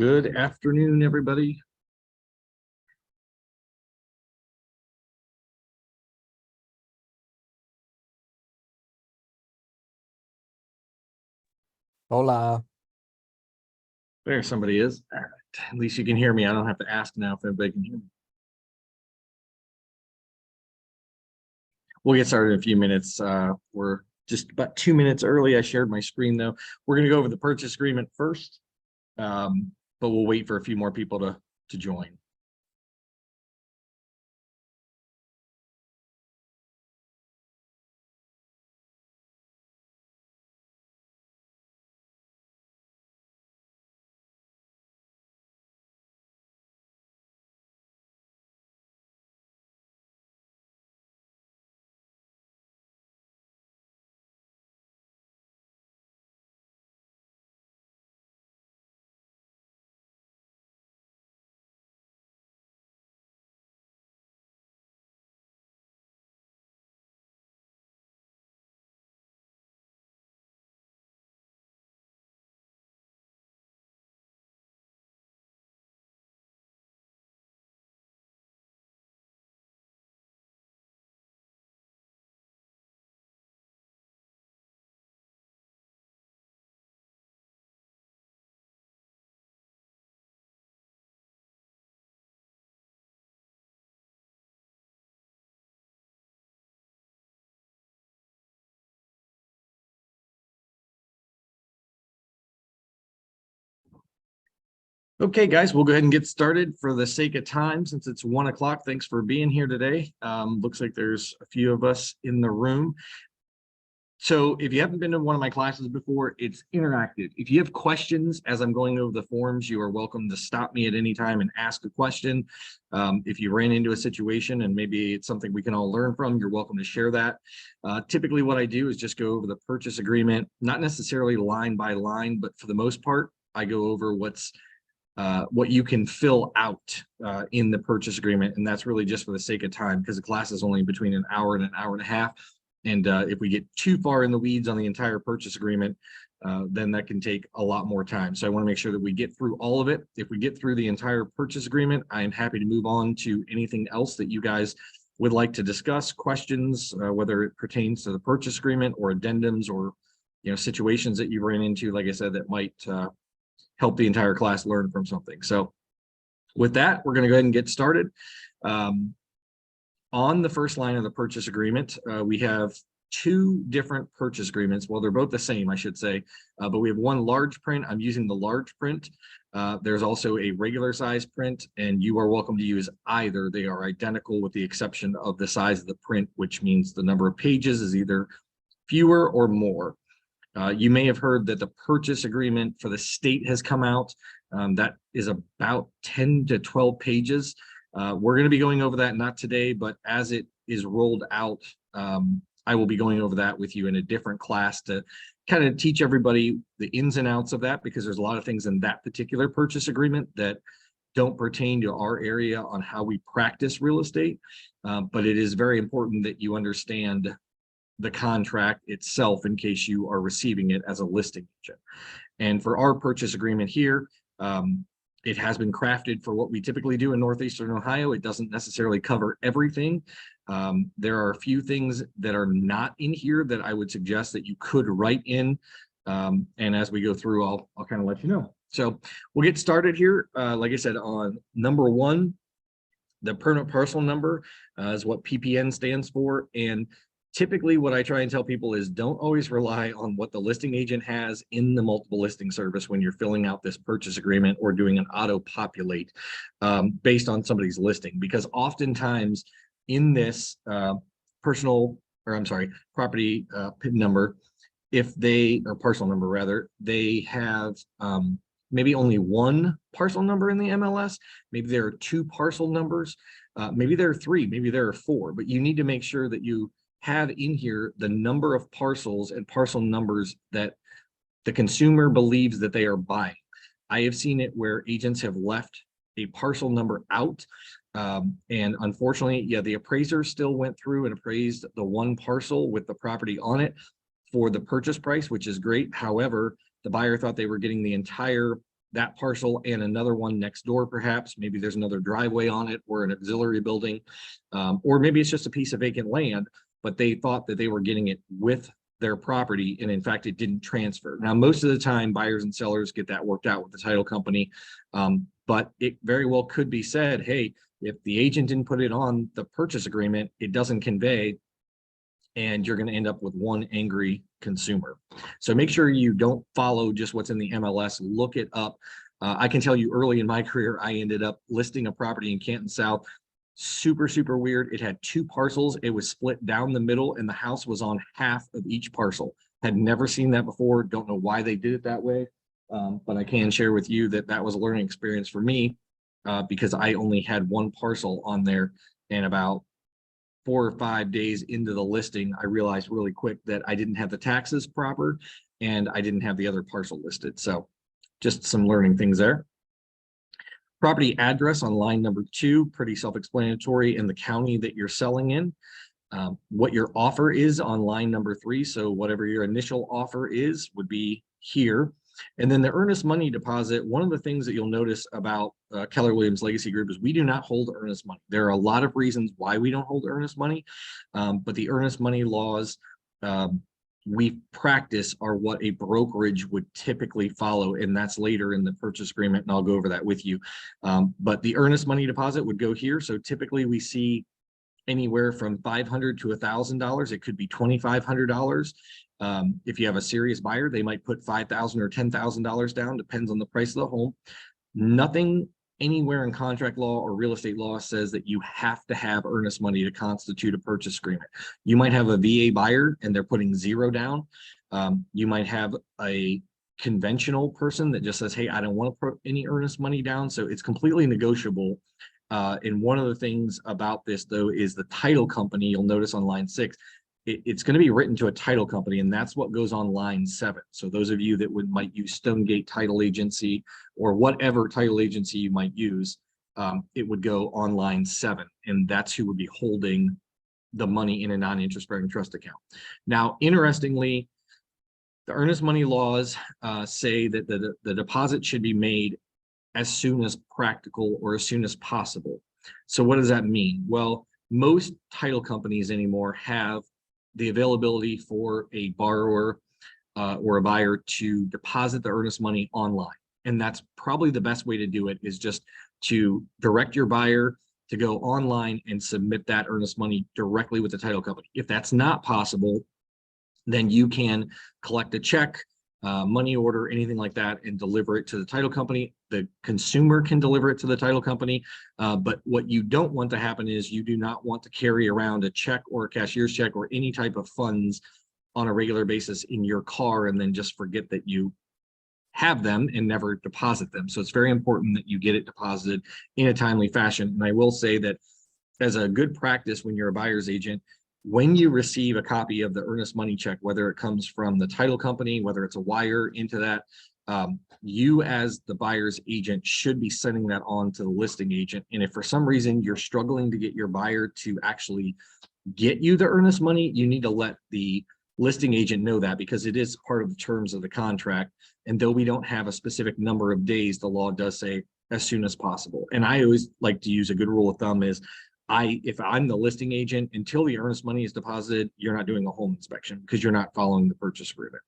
Good afternoon, everybody. Hola. There somebody is. All right. At least you can hear me. I don't have to ask now if everybody can hear me. We'll get started in a few minutes. We're just about 2 minutes early. I shared my screen though. We're going to go over the purchase agreement first, but we'll wait for a few more people to join. Okay, guys, we'll go ahead and get started for the sake of time since it's 1 o'clock. Thanks for being here today. Looks like there's a few of us in the room. So if you haven't been to one of my classes before, it's interactive. If you have questions as I'm going over the forms, you are welcome to stop me at any time and ask a question. If you ran into a situation and maybe it's something we can all learn from, you're welcome to share that. Typically what I do is just go over the purchase agreement, not necessarily line by line, but for the most part, I go over what you can fill out in the purchase agreement. And that's really just for the sake of time because the class is only between an hour and a half. And if we get too far in the weeds on the entire purchase agreement, then that can take a lot more time. So I want to make sure that we get through all of it. If we get through the entire purchase agreement, I am happy to move on to anything else that you guys would like to discuss, questions, whether it pertains to the purchase agreement or addendums or situations that you ran into, like I said, that might help the entire class learn from something. So with that, we're going to go ahead and get started. On the first line of the purchase agreement, we have two different purchase agreements. Well, they're both the same, I should say, but we have one large print. I'm using the large print. There's also a regular size print, and you are welcome to use either. They are identical with the exception of the size of the print, which means the number of pages is either fewer or more. You may have heard that the purchase agreement for the state has come out. That is about 10 to 12 pages. We're going to be going over that, not today, but as it is rolled out, I will be going over that with you in a different class to kind of teach everybody the ins and outs of that, because there's a lot of things in that particular purchase agreement that don't pertain to our area on how we practice real estate. But it is very important that you understand the contract itself in case you are receiving it as a listing agent. And for our purchase agreement here, it has been crafted for what we typically do in Northeastern Ohio. It doesn't necessarily cover everything. There are a few things that are not in here that I would suggest that you could write in. And as we go through, I'll kind of let you know. So we'll get started here. Like I said, on number one, the permanent parcel number is what PPN stands for. And typically what I try and tell people is don't always rely on what the listing agent has in the multiple listing service when you're filling out this purchase agreement or doing an auto populate based on somebody's listing, because oftentimes in this property PIN number, if they, or parcel number rather, they have maybe only one parcel number in the MLS, maybe there are two parcel numbers, maybe there are three, maybe there are four, but you need to make sure that you have in here the number of parcels and parcel numbers that the consumer believes that they are buying. I have seen it where agents have left a parcel number out. And unfortunately, yeah, the appraiser still went through and appraised the one parcel with the property on it for the purchase price, which is great. However, the buyer thought they were getting the entire that parcel and another one next door, perhaps. Maybe there's another driveway on it or an auxiliary building, or maybe it's just a piece of vacant land, but they thought that they were getting it with their property, and in fact, it didn't transfer. Now, most of the time, buyers and sellers get that worked out with the title company, but it very well could be said, hey, if the agent didn't put it on the purchase agreement, it doesn't convey, and you're going to end up with one angry consumer. So make sure you don't follow just what's in the MLS. Look it up. I can tell you early in my career, I ended up listing a property in Canton South. Super, super weird. It had two parcels. It was split down the middle, and the house was on half of each parcel. Had never seen that before. Don't know why they did it that way. But I can share with you that that was a learning experience for me, because I only had one parcel on there, and about 4 or 5 days into the listing, I realized really quick that I didn't have the taxes proper and I didn't have the other parcel listed. So just some learning things there. Property address on line number 2, pretty self-explanatory, in the county that you're selling in. What your offer is on line number 3. So whatever your initial offer is would be here. And then the earnest money deposit, one of the things that you'll notice about Keller Williams Legacy Group is we do not hold earnest money. There are a lot of reasons why we don't hold earnest money, but the earnest money laws we practice are what a brokerage would typically follow, and that's later in the purchase agreement, and I'll go over that with you. But the earnest money deposit would go here. So typically we see anywhere from $500 to $1,000. It could be $2,500. If you have a serious buyer, they might put $5,000 or $10,000 down, depends on the price of the home. Nothing anywhere in contract law or real estate law says that you have to have earnest money to constitute a purchase agreement. You might have a VA buyer and they're putting $0 down. You might have a conventional person that just says, hey, I don't want to put any earnest money down. So it's completely negotiable. And one of the things about this, though, is the title company. You'll notice on line 6, it's going to be written to a title company, and that's what goes on line 7. So those of you that might use Stonegate Title Agency or whatever title agency you might use, it would go on line 7, and that's who would be holding the money in a non-interest bearing trust account. Now, interestingly, the earnest money laws say that the deposit should be made as soon as practical or as soon as possible. So what does that mean? Well, most title companies anymore have the availability for a borrower or a buyer to deposit the earnest money online. And that's probably the best way to do it, is just to direct your buyer to go online and submit that earnest money directly with the title company. If that's not possible, then you can collect a check, money order, anything like that, and deliver it to the title company. The consumer can deliver it to the title company, but what you don't want to happen is you do not want to carry around a check or a cashier's check or any type of funds on a regular basis in your car and then just forget that you have them and never deposit them. So it's very important that you get it deposited in a timely fashion. And I will say that as a good practice, when you're a buyer's agent, when you receive a copy of the earnest money check, whether it comes from the title company, whether it's a wire into that, you as the buyer's agent should be sending that on to the listing agent. And if for some reason you're struggling to get your buyer to actually get you the earnest money, you need to let the listing agent know that, because it is part of the terms of the contract. And though we don't have a specific number of days, the law does say as soon as possible. And I always like to use a good rule of thumb is, if I'm the listing agent, until the earnest money is deposited, you're not doing a home inspection because you're not following the purchase agreement.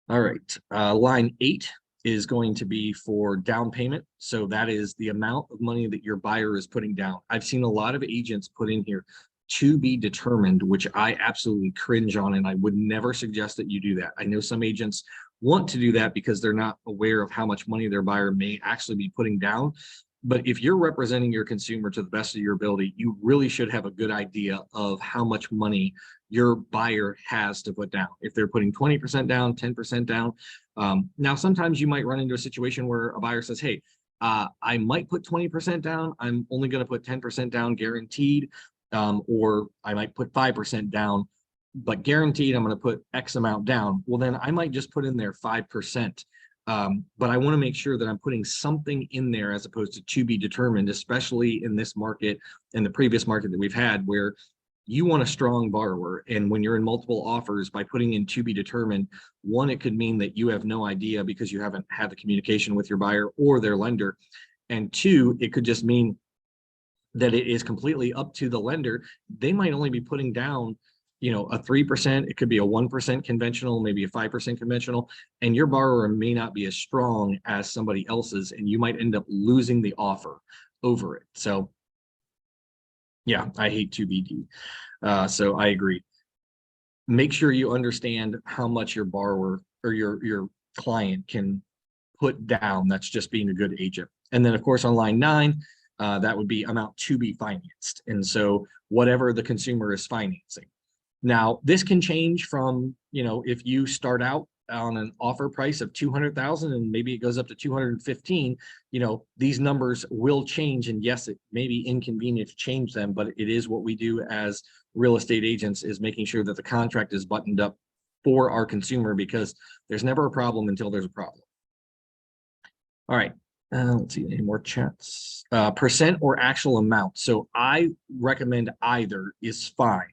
All right, line 8 is going to be for down payment. So that is the amount of money that your buyer is putting down. I've seen a lot of agents put in here to be determined, which I absolutely cringe on, and I would never suggest that you do that. I know some agents want to do that because they're not aware of how much money their buyer may actually be putting down. But if you're representing your consumer to the best of your ability, you really should have a good idea of how much money your buyer has to put down. If they're putting 20% down, 10% down. Now, sometimes you might run into a situation where a buyer says, hey, I might put 20% down. I'm only going to put 10% down guaranteed, or I might put 5% down, but guaranteed I'm going to put X amount down. Well, then I might just put in there 5%. But I want to make sure that I'm putting something in there as opposed to be determined, especially in this market and the previous market that we've had, where You want a strong borrower. And when you're in multiple offers, by putting in to be determined, one, it could mean that you have no idea because you haven't had the communication with your buyer or their lender. And two, it could just mean that it is completely up to the lender. They might only be putting down, a 3%, it could be a 1% conventional, maybe a 5% conventional, and your borrower may not be as strong as somebody else's, and you might end up losing the offer over it. So yeah, I hate 2BD. So I agree. Make sure you understand how much your borrower or your client can put down. That's just being a good agent. And then of course on line 9, that would be amount to be financed. And so whatever the consumer is financing. Now, this can change from, if you start out on an offer price of 200,000 and maybe it goes up to 215, these numbers will change. And yes, it may be inconvenient to change them, but it is what we do as real estate agents, is making sure that the contract is buttoned up for our consumer, because there's never a problem until there's a problem. All right. Let's see, any more chats? Percent or actual amount. So I recommend either is fine.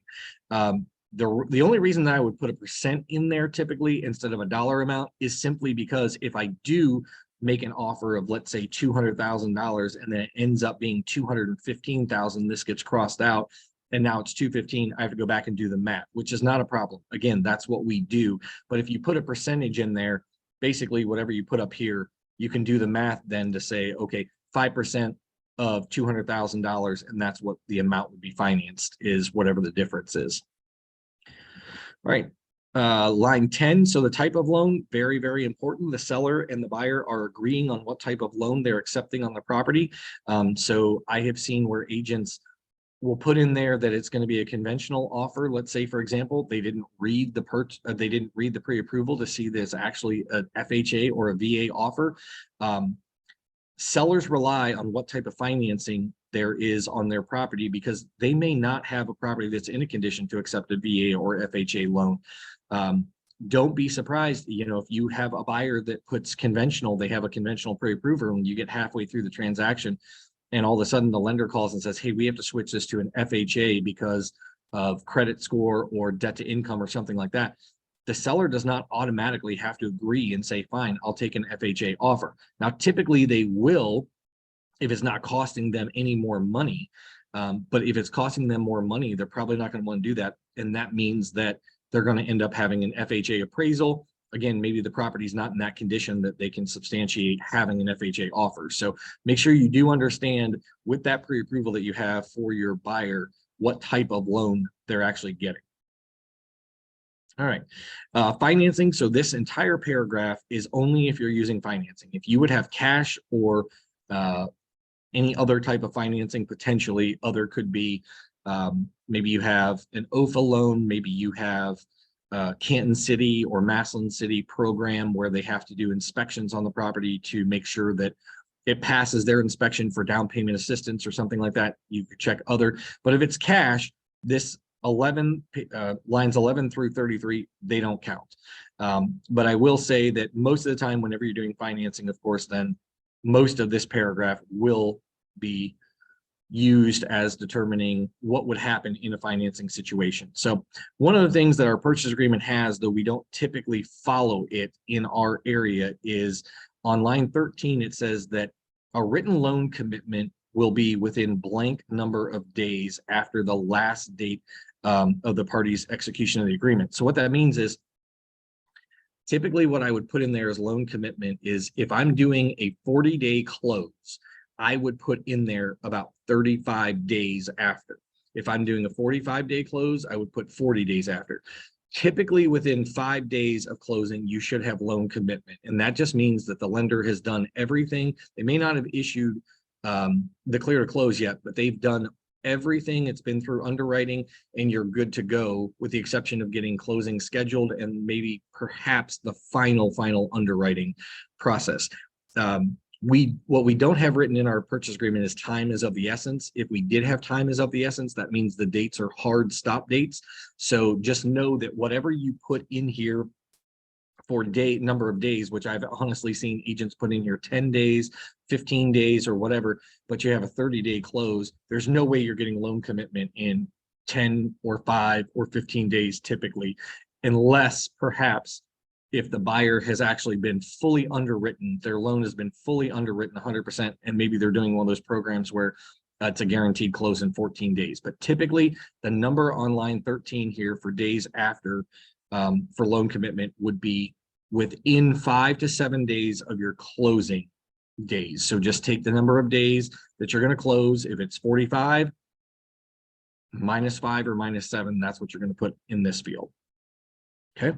The only reason that I would put a percent in there typically instead of a dollar amount is simply because if I do make an offer of, let's say, $200,000 and then it ends up being 215,000, this gets crossed out and now it's 215, I have to go back and do the math, which is not a problem. Again, that's what we do. But if you put a percentage in there, basically whatever you put up here, you can do the math then to say, okay, 5% of $200,000, and that's what the amount would be financed, is whatever the difference is. All right, line 10. So the type of loan, very, very important. The seller and the buyer are agreeing on what type of loan they're accepting on the property. So I have seen where agents will put in there that it's going to be a conventional offer. Let's say, for example, they didn't read the pre-approval to see there's actually a FHA or a VA offer. Sellers rely on what type of financing there is on their property, because they may not have a property that's in a condition to accept a VA or FHA loan. Don't be surprised, if you have a buyer that puts conventional, they have a conventional pre-approval, and you get halfway through the transaction and all of a sudden the lender calls and says, hey, we have to switch this to an FHA because of credit score or debt to income or something like that. The seller does not automatically have to agree and say, fine, I'll take an FHA offer. Now, typically they will, if it's not costing them any more money. But if it's costing them more money, they're probably not going to want to do that. And that means that they're going to end up having an FHA appraisal. Again, maybe the property's not in that condition that they can substantiate having an FHA offer. So make sure you do understand with that pre-approval that you have for your buyer, what type of loan they're actually getting. All right, financing. So this entire paragraph is only if you're using financing. If you would have cash or any other type of financing, potentially other could be, maybe you have an OFA loan, maybe you have Canton City or Massillon City program where they have to do inspections on the property to make sure that it passes their inspection for down payment assistance or something like that. You could check other, but if it's cash, this lines 11 through 33, they don't count. But I will say that most of the time, whenever you're doing financing, of course, then most of this paragraph will be used as determining what would happen in a financing situation. So one of the things that our purchase agreement has, though we don't typically follow it in our area, is on line 13, it says that a written loan commitment will be within blank number of days after the last date of the party's execution of the agreement. So what that means is, typically what I would put in there as loan commitment is, if I'm doing a 40-day close, I would put in there about 35 days after. If I'm doing a 45-day close, I would put 40 days after. Typically within 5 days of closing, you should have loan commitment. And that just means that the lender has done everything. They may not have issued the clear to close yet, but they've done everything. It's been through underwriting and you're good to go, with the exception of getting closing scheduled and maybe perhaps the final underwriting process. What we don't have written in our purchase agreement is time is of the essence. If we did have time is of the essence, that means the dates are hard stop dates. So just know that whatever you put in here for number of days, which I've honestly seen agents put in here 10 days, 15 days or whatever, but you have a 30-day close, there's no way you're getting loan commitment in 10 or 5 or 15 days typically, unless perhaps if the buyer has actually been fully underwritten, their loan has been fully underwritten 100%, and maybe they're doing one of those programs where it's a guaranteed close in 14 days. But typically, the number on line 13 here for days after for loan commitment would be within 5 to 7 days of your closing days. So just take the number of days that you're going to close. If it's 45, -5 or -7, that's what you're going to put in this field. Okay.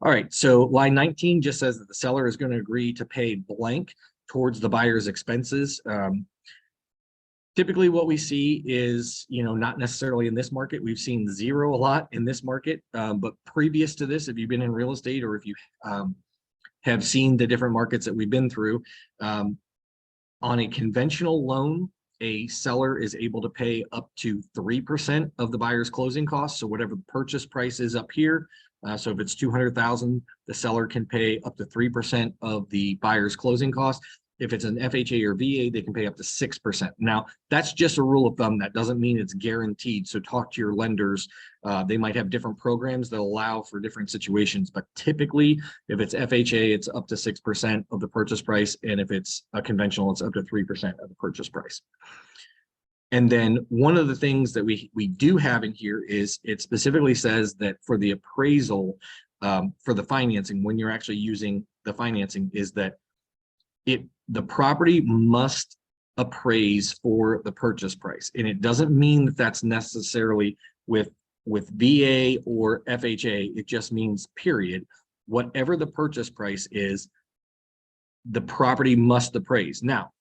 All right. So line 19 just says that the seller is going to agree to pay blank towards the buyer's expenses. Typically what we see is, not necessarily in this market. We've seen zero a lot in this market. But previous to this, if you've been in real estate or if you have seen the different markets that we've been through, on a conventional loan, a seller is able to pay up to 3% of the buyer's closing costs. So whatever the purchase price is up here. So if it's 200,000, the seller can pay up to 3% of the buyer's closing costs. If it's an FHA or VA, they can pay up to 6%. Now, that's just a rule of thumb. That doesn't mean it's guaranteed. So talk to your lenders. They might have different programs that allow for different situations. But typically, if it's FHA, it's up to 6% of the purchase price. And if it's a conventional, it's up to 3% of the purchase price. And then one of the things that we do have in here is it specifically says that for the appraisal, for the financing, when you're actually using the financing, is that the property must appraise for the purchase price. And it doesn't mean that that's necessarily with VA or FHA. It just means period. Whatever the purchase price is, the property must appraise. Now,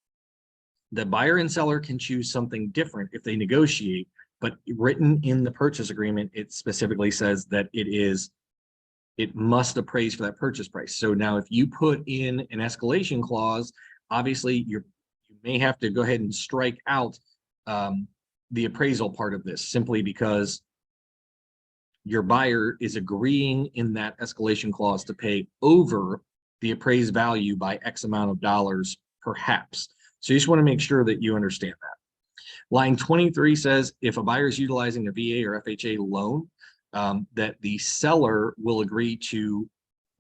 the buyer and seller can choose something different if they negotiate, but written in the purchase agreement, it specifically says that it must appraise for that purchase price. So now if you put in an escalation clause, obviously you may have to go ahead and strike out the appraisal part of this, simply because your buyer is agreeing in that escalation clause to pay over the appraised value by X amount of dollars, perhaps. So you just want to make sure that you understand that. Line 23 says if a buyer is utilizing a VA or FHA loan, that the seller will agree to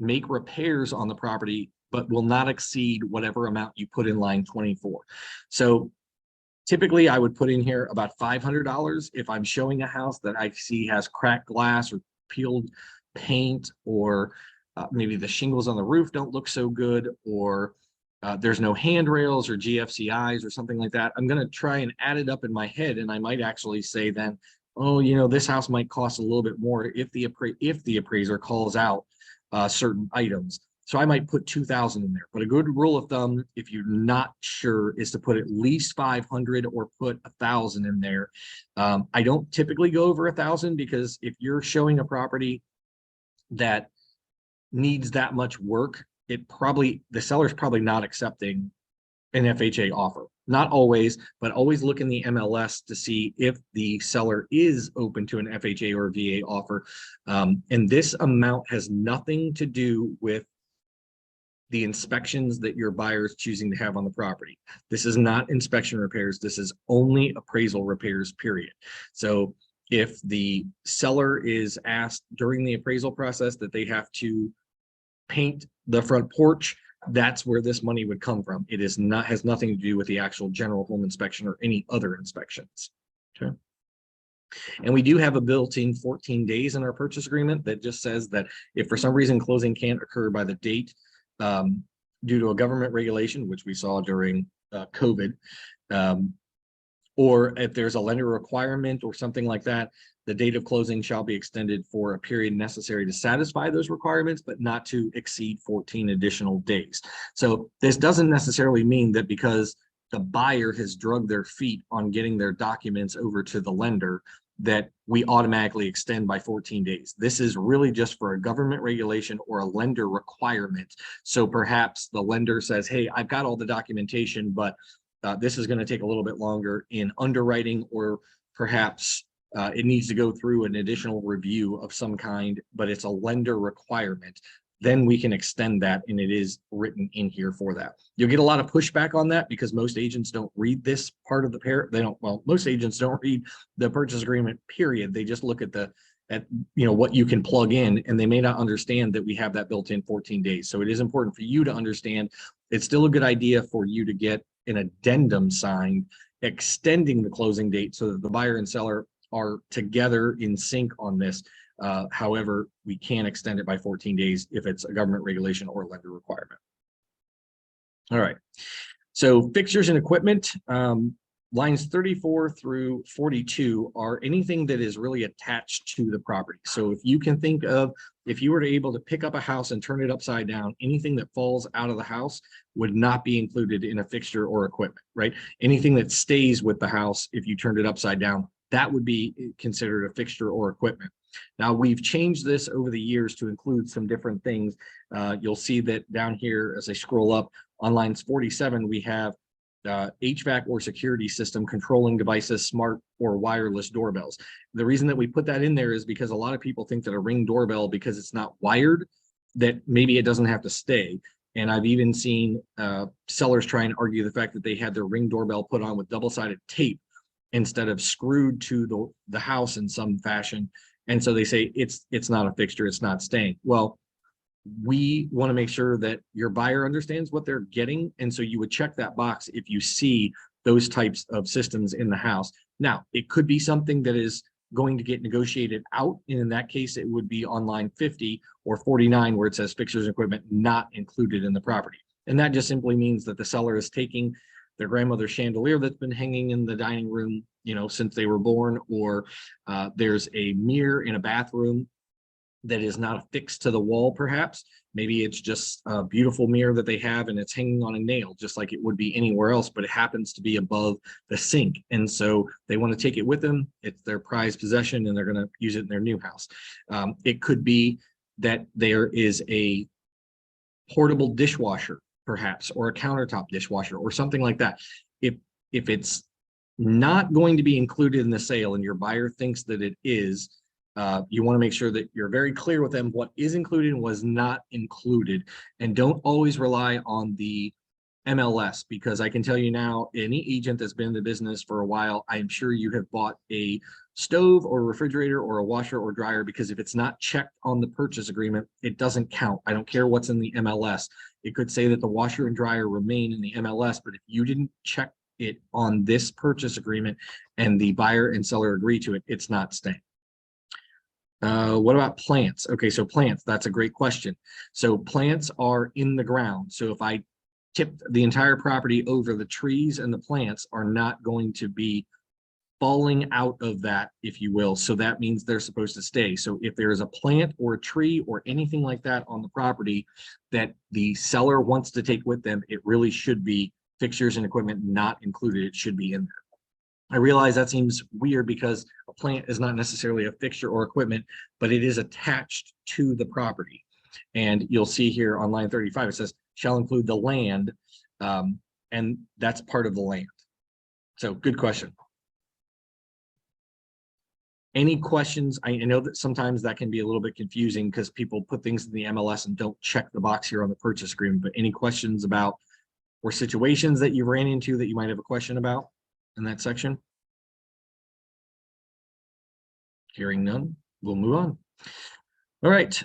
make repairs on the property, but will not exceed whatever amount you put in line 24. So typically I would put in here about $500 if I'm showing a house that I see has cracked glass or peeled paint, or maybe the shingles on the roof don't look so good, or there's no handrails or GFCIs or something like that. I'm going to try and add it up in my head, and I might actually say then, oh, this house might cost a little bit more if the appraiser calls out certain items. So I might put 2,000 in there. But a good rule of thumb, if you're not sure, is to put at least 500 or put 1,000 in there. I don't typically go over 1,000, because if you're showing a property that needs that much work, the seller's probably not accepting an FHA offer. Not always, but always look in the MLS to see if the seller is open to an FHA or VA offer. And this amount has nothing to do with the inspections that your buyer is choosing to have on the property. This is not inspection repairs. This is only appraisal repairs, period. So if the seller is asked during the appraisal process that they have to paint the front porch, that's where this money would come from. It has nothing to do with the actual general home inspection or any other inspections. Okay. And we do have a built-in 14 days in our purchase agreement that just says that if for some reason closing can't occur by the date due to a government regulation, which we saw during COVID, or if there's a lender requirement or something like that, the date of closing shall be extended for a period necessary to satisfy those requirements, but not to exceed 14 additional days. So this doesn't necessarily mean that because the buyer has dragged their feet on getting their documents over to the lender, that we automatically extend by 14 days. This is really just for a government regulation or a lender requirement. So perhaps the lender says, hey, I've got all the documentation, but this is going to take a little bit longer in underwriting, or perhaps it needs to go through an additional review of some kind, but it's a lender requirement. then we can extend that, and it is written in here for that. You'll get a lot of pushback on that because most agents don't read this part of the most agents don't read the purchase agreement, period. They just look at what you can plug in, and they may not understand that we have that built in 14 days. So it is important for you to understand. It's still a good idea for you to get an addendum signed extending the closing date so that the buyer and seller are together in sync on this. However, we can extend it by 14 days if it's a government regulation or lender requirement. All right. So fixtures and equipment, lines 34 through 42 are anything that is really attached to the property. So if you can think of, if you were to able to pick up a house and turn it upside down, anything that falls out of the house would not be included in a fixture or equipment, right? Anything that stays with the house, if you turned it upside down, that would be considered a fixture or equipment. Now, we've changed this over the years to include some different things. You'll see that down here, as I scroll up on lines 47, we have HVAC or security system controlling devices, smart or wireless doorbells. The reason that we put that in there is because a lot of people think that a Ring doorbell, because it's not wired, that maybe it doesn't have to stay. And I've even seen sellers try and argue the fact that they had their Ring doorbell put on with double-sided tape instead of screwed to the house in some fashion. And so they say it's not a fixture, it's not staying. Well, we want to make sure that your buyer understands what they're getting. And so you would check that box if you see those types of systems in the house. Now, it could be something that is going to get negotiated out. And in that case, it would be on line 50 or 49, where it says fixtures and equipment not included in the property. And that just simply means that the seller is taking their grandmother's chandelier that's been hanging in the dining room, since they were born, or there's a mirror in a bathroom that is not affixed to the wall, perhaps. Maybe it's just a beautiful mirror that they have and it's hanging on a nail, just like it would be anywhere else, but it happens to be above the sink. And so they want to take it with them. It's their prized possession and they're going to use it in their new house. It could be that there is a portable dishwasher, perhaps, or a countertop dishwasher or something like that. If it's not going to be included in the sale and your buyer thinks that it is, you want to make sure that you're very clear with them what is included and was not included. And don't always rely on the MLS, because I can tell you now, any agent that's been in the business for a while, I'm sure you have bought a stove or a refrigerator or a washer or dryer, because if it's not checked on the purchase agreement, it doesn't count. I don't care what's in the MLS. It could say that the washer and dryer remain in the MLS, but if you didn't check it on this purchase agreement and the buyer and seller agree to it, it's not staying. What about plants? Okay, so plants, that's a great question. So plants are in the ground. So if I tipped the entire property over, the trees and the plants are not going to be falling out of that, if you will. So that means they're supposed to stay. So if there is a plant or a tree or anything like that on the property that the seller wants to take with them, it really should be fixtures and equipment not included. It should be in there. I realize that seems weird because a plant is not necessarily a fixture or equipment, but it is attached to the property. And you'll see here on line 35, it says, shall include the land, and that's part of the land. So good question. Any questions? I know that sometimes that can be a little bit confusing because people put things in the MLS and don't check the box here on the purchase agreement, but any questions about or situations that you ran into that you might have a question about in that section? Hearing none, we'll move on. All right,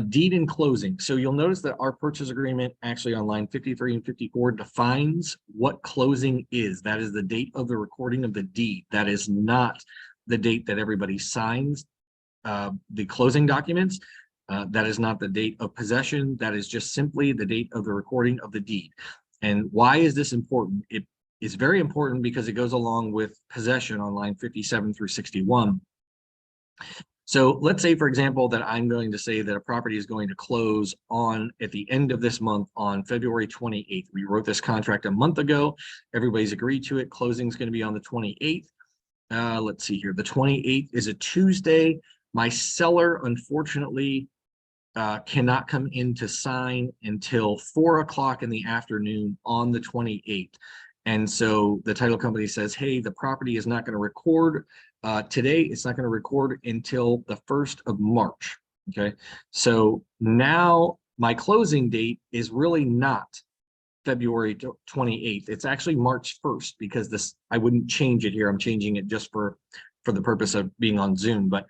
deed and closing. So you'll notice that our purchase agreement actually on line 53 and 54 defines what closing is. That is the date of the recording of the deed. That is not the date that everybody signs the closing documents. That is not the date of possession. That is just simply the date of the recording of the deed. And why is this important? It is very important because it goes along with possession on line 57 through 61. So let's say, for example, that I'm going to say that a property is going to close at the end of this month on February 28th. We wrote this contract a month ago. Everybody's agreed to it. Closing is going to be on the 28th. Let's see here. The 28th is a Tuesday. My seller, unfortunately, cannot come in to sign until 4 o'clock in the afternoon on the 28th. And so the title company says, hey, the property is not going to record today. It's not going to record until the 1st of March. Okay. So now My closing date is really not February 28th. It's actually March 1st, because this, I wouldn't change it here. I'm changing it just for the purpose of being on Zoom. But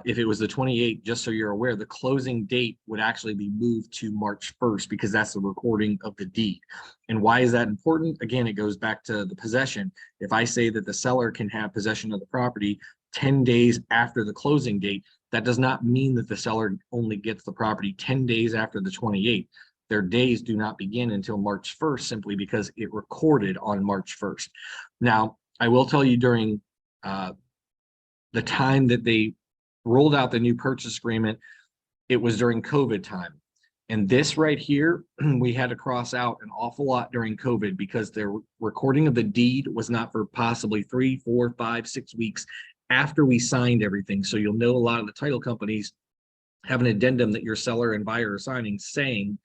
if it was the 28th, just so you're aware, the closing date would actually be moved to March 1st, because that's the recording of the deed. And why is that important? Again, it goes back to the possession. If I say that the seller can have possession of the property 10 days after the closing date, that does not mean that the seller only gets the property 10 days after the 28th. Their days do not begin until March 1st, simply because it recorded on March 1st. Now, I will tell you, during the time that they rolled out the new purchase agreement, it was during COVID time. And this right here, we had to cross out an awful lot during COVID, because their recording of the deed was not for possibly 3, 4, 5, 6 weeks after we signed everything. So you'll know a lot of the title companies have an addendum that your seller and buyer are signing, saying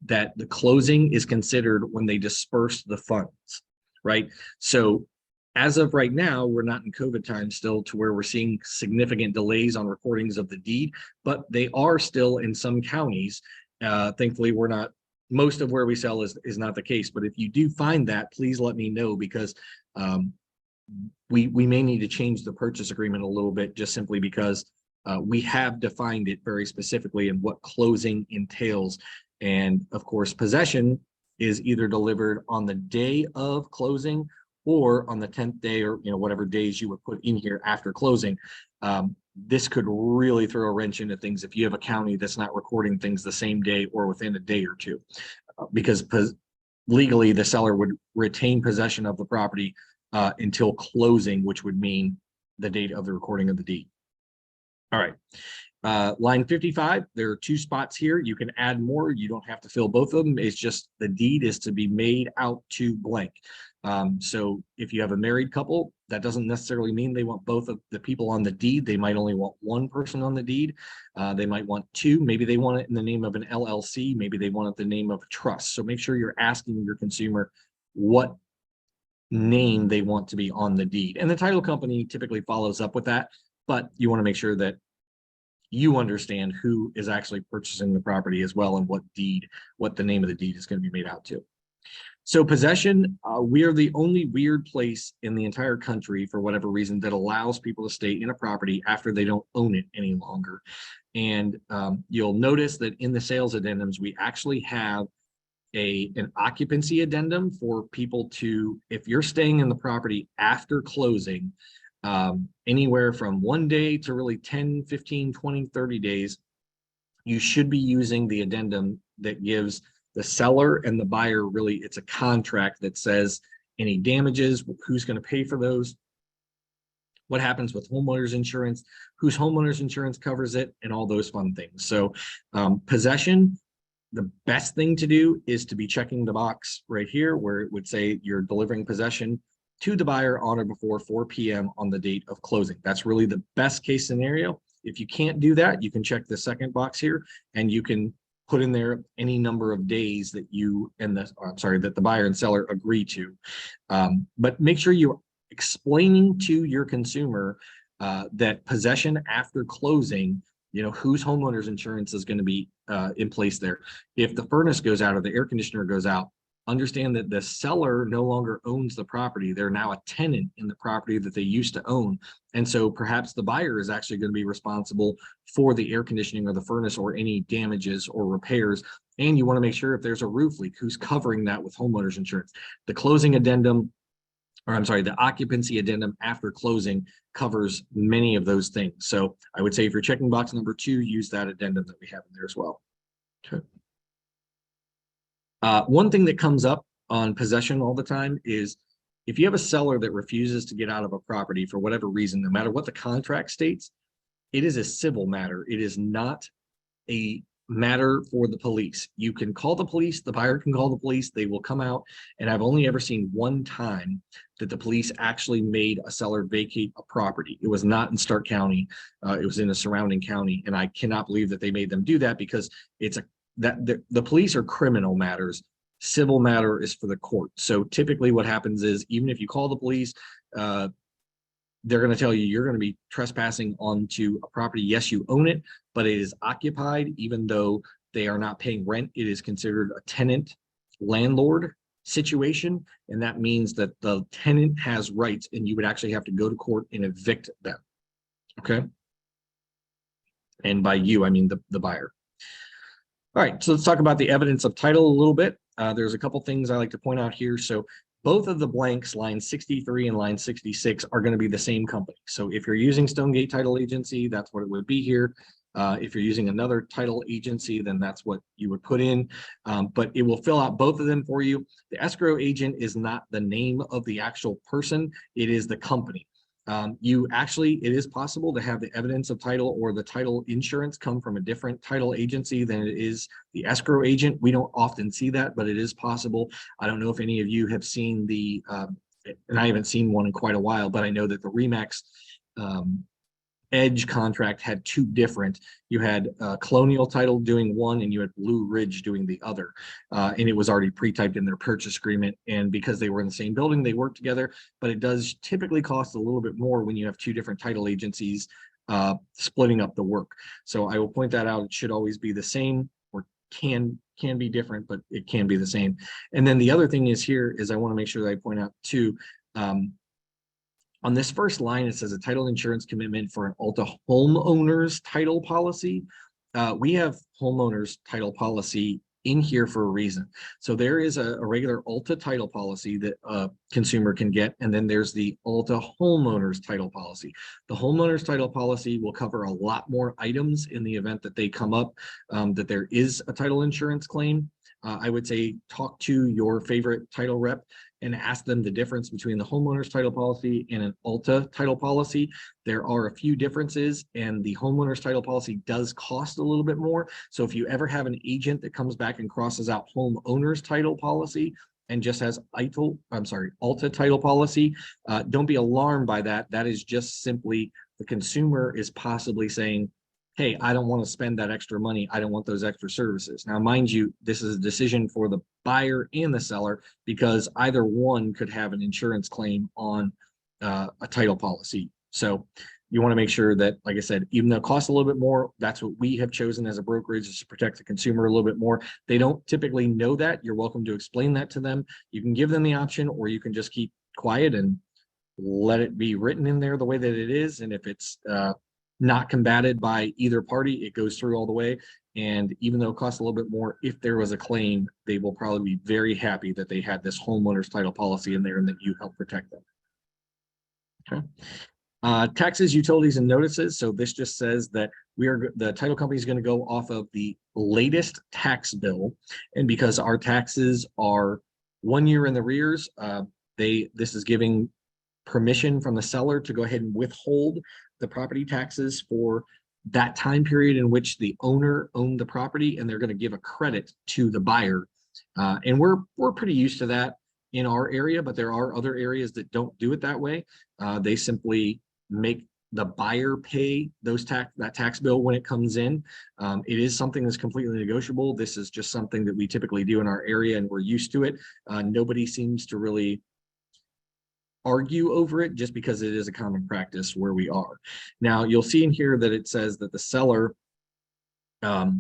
that the closing is considered when they disperse the funds, right? So as of right now, we're not in COVID time still, to where we're seeing significant delays on recordings of the deed, but they are still in some counties. Thankfully, we're not, most of where we sell is not the case. But if you do find that, please let me know, because we may need to change the purchase agreement a little bit, just simply because we have defined it very specifically in what closing entails. And of course, possession is either delivered on the day of closing or on the 10th day, or whatever days you would put in here after closing. This could really throw a wrench into things if you have a county that's not recording things the same day or within a day or two, because legally the seller would retain possession of the property until closing, which would mean the date of the recording of the deed. All right. Line 55, there are 2 spots here. You can add more. You don't have to fill both of them. It's just the deed is to be made out to blank. So if you have a married couple, that doesn't necessarily mean they want both of the people on the deed. They might only want one person on the deed. They might want 2. Maybe they want it in the name of an LLC. Maybe they want it in the name of a trust. So make sure you're asking your consumer what name they want to be on the deed. And the title company typically follows up with that, but you want to make sure that you understand who is actually purchasing the property as well, and what the name of the deed is going to be made out to. So possession, we are the only weird place in the entire country, for whatever reason, that allows people to stay in a property after they don't own it any longer. And you'll notice that in the sales addendums, we actually have an occupancy addendum for people to, if you're staying in the property after closing, anywhere from 1 day to really 10, 15, 20, 30 days, you should be using the addendum that gives the seller and the buyer, really, it's a contract that says any damages, who's going to pay for those, what happens with homeowners insurance, whose homeowners insurance covers it, and all those fun things. So possession, the best thing to do is to be checking the box right here where it would say you're delivering possession to the buyer on or before 4 p.m. on the date of closing. That's really the best case scenario. If you can't do that, you can check the second box here, and you can put in there any number of days that you and that the buyer and seller agree to. But make sure you're explaining to your consumer that possession after closing, whose homeowners insurance is going to be in place there. If the furnace goes out or the air conditioner goes out, understand that the seller no longer owns the property. They're now a tenant in the property that they used to own. And so perhaps the buyer is actually going to be responsible for the air conditioning or the furnace or any damages or repairs. And you want to make sure, if there's a roof leak, who's covering that with homeowners insurance. The closing addendum, or I'm sorry, the occupancy addendum after closing covers many of those things. So I would say, if you're checking box number 2, use that addendum that we have in there as well. Okay. One thing that comes up on possession all the time is, if you have a seller that refuses to get out of a property for whatever reason, no matter what the contract states, it is a civil matter. It is not a matter for the police. You can call the police, the buyer can call the police, they will come out. And I've only ever seen one time that the police actually made a seller vacate a property. It was not in Stark County. It was in a surrounding county. And I cannot believe that they made them do that, because the police are criminal matters. Civil matter is for the court. So typically what happens is, even if you call the police, they're going to tell you you're going to be trespassing onto a property. Yes, you own it, but it is occupied, even though they are not paying rent. It is considered a tenant landlord situation, and that means that the tenant has rights, and you would actually have to go to court and evict them. Okay. And by you, I mean the buyer. All right, so let's talk about the evidence of title a little bit. There's a couple things I like to point out here. So both of the blanks, line 63 and line 66, are going to be the same company. So if you're using Stonegate Title Agency, that's what it would be here. If you're using another title agency, then that's what you would put in. But it will fill out both of them for you. The escrow agent is not the name of the actual person, it is the company. It is possible to have the evidence of title or the title insurance come from a different title agency than it is the escrow agent. We don't often see that, but it is possible. I don't know if any of you have seen and I haven't seen one in quite a while, but I know that the Remax Edge contract had two different. You had Colonial Title doing one, and you had Blue Ridge doing the other, and it was already pre-typed in their purchase agreement. And because they were in the same building, they worked together. But it does typically cost a little bit more when you have two different title agencies splitting up the work. So I will point that out. It should always be the same, or can be different, but it can be the same. And then the other thing is here is I want to make sure that I point out too. On this first line, it says a title insurance commitment for an Alta homeowner's title policy. We have homeowners title policy in here for a reason. So there is a regular Alta title policy that a consumer can get, and then there's the Alta homeowners title policy. The homeowners title policy will cover a lot more items in the event that they come up, that there is a title insurance claim. I would say talk to your favorite title rep and ask them the difference between the homeowner's title policy and an Alta title policy. There are a few differences, and the homeowner's title policy does cost a little bit more. So if you ever have an agent that comes back and crosses out homeowner's title policy and just has Alta title policy, don't be alarmed by that. That is just simply the consumer is possibly saying, hey, I don't want to spend that extra money. I don't want those extra services. Now, mind you, this is a decision for the buyer and the seller, because either one could have an insurance claim on a title policy. So you want to make sure that, like I said, even though it costs a little bit more, that's what we have chosen as a brokerage, is to protect the consumer a little bit more. They don't typically know that. You're welcome to explain that to them. You can give them the option, or you can just keep quiet and let it be written in there the way that it is. And if it's not combated by either party, it goes through all the way. And even though it costs a little bit more, if there was a claim, they will probably be very happy that they had this homeowner's title policy in there and that you help protect them. Okay. Taxes, utilities, and notices. So this just says that the title company is going to go off of the latest tax bill. And because our taxes are 1 year in the arrears, this is giving permission from the seller to go ahead and withhold the property taxes for that time period in which the owner owned the property, and they're going to give a credit to the buyer. And we're pretty used to that in our area, but there are other areas that don't do it that way. They simply make the buyer pay that tax bill when it comes in. It is something that's completely negotiable. This is just something that we typically do in our area, and we're used to it. Nobody seems to really argue over it, just because it is a common practice where we are. Now, you'll see in here that it says that the seller, that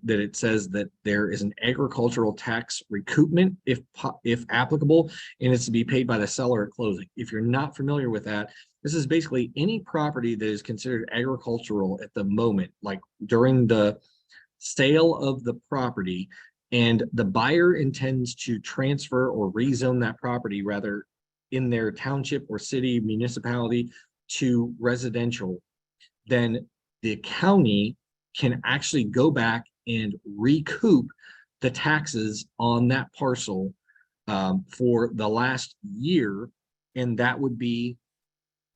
it says that there is an agricultural tax recoupment if applicable, and it's to be paid by the seller at closing. If you're not familiar with that, this is basically any property that is considered agricultural at the moment, like during the sale of the property, and the buyer intends to transfer or rezone that property, rather, in their township or city municipality to residential, then the county can actually go back and recoup the taxes on that parcel for the last year, and that would be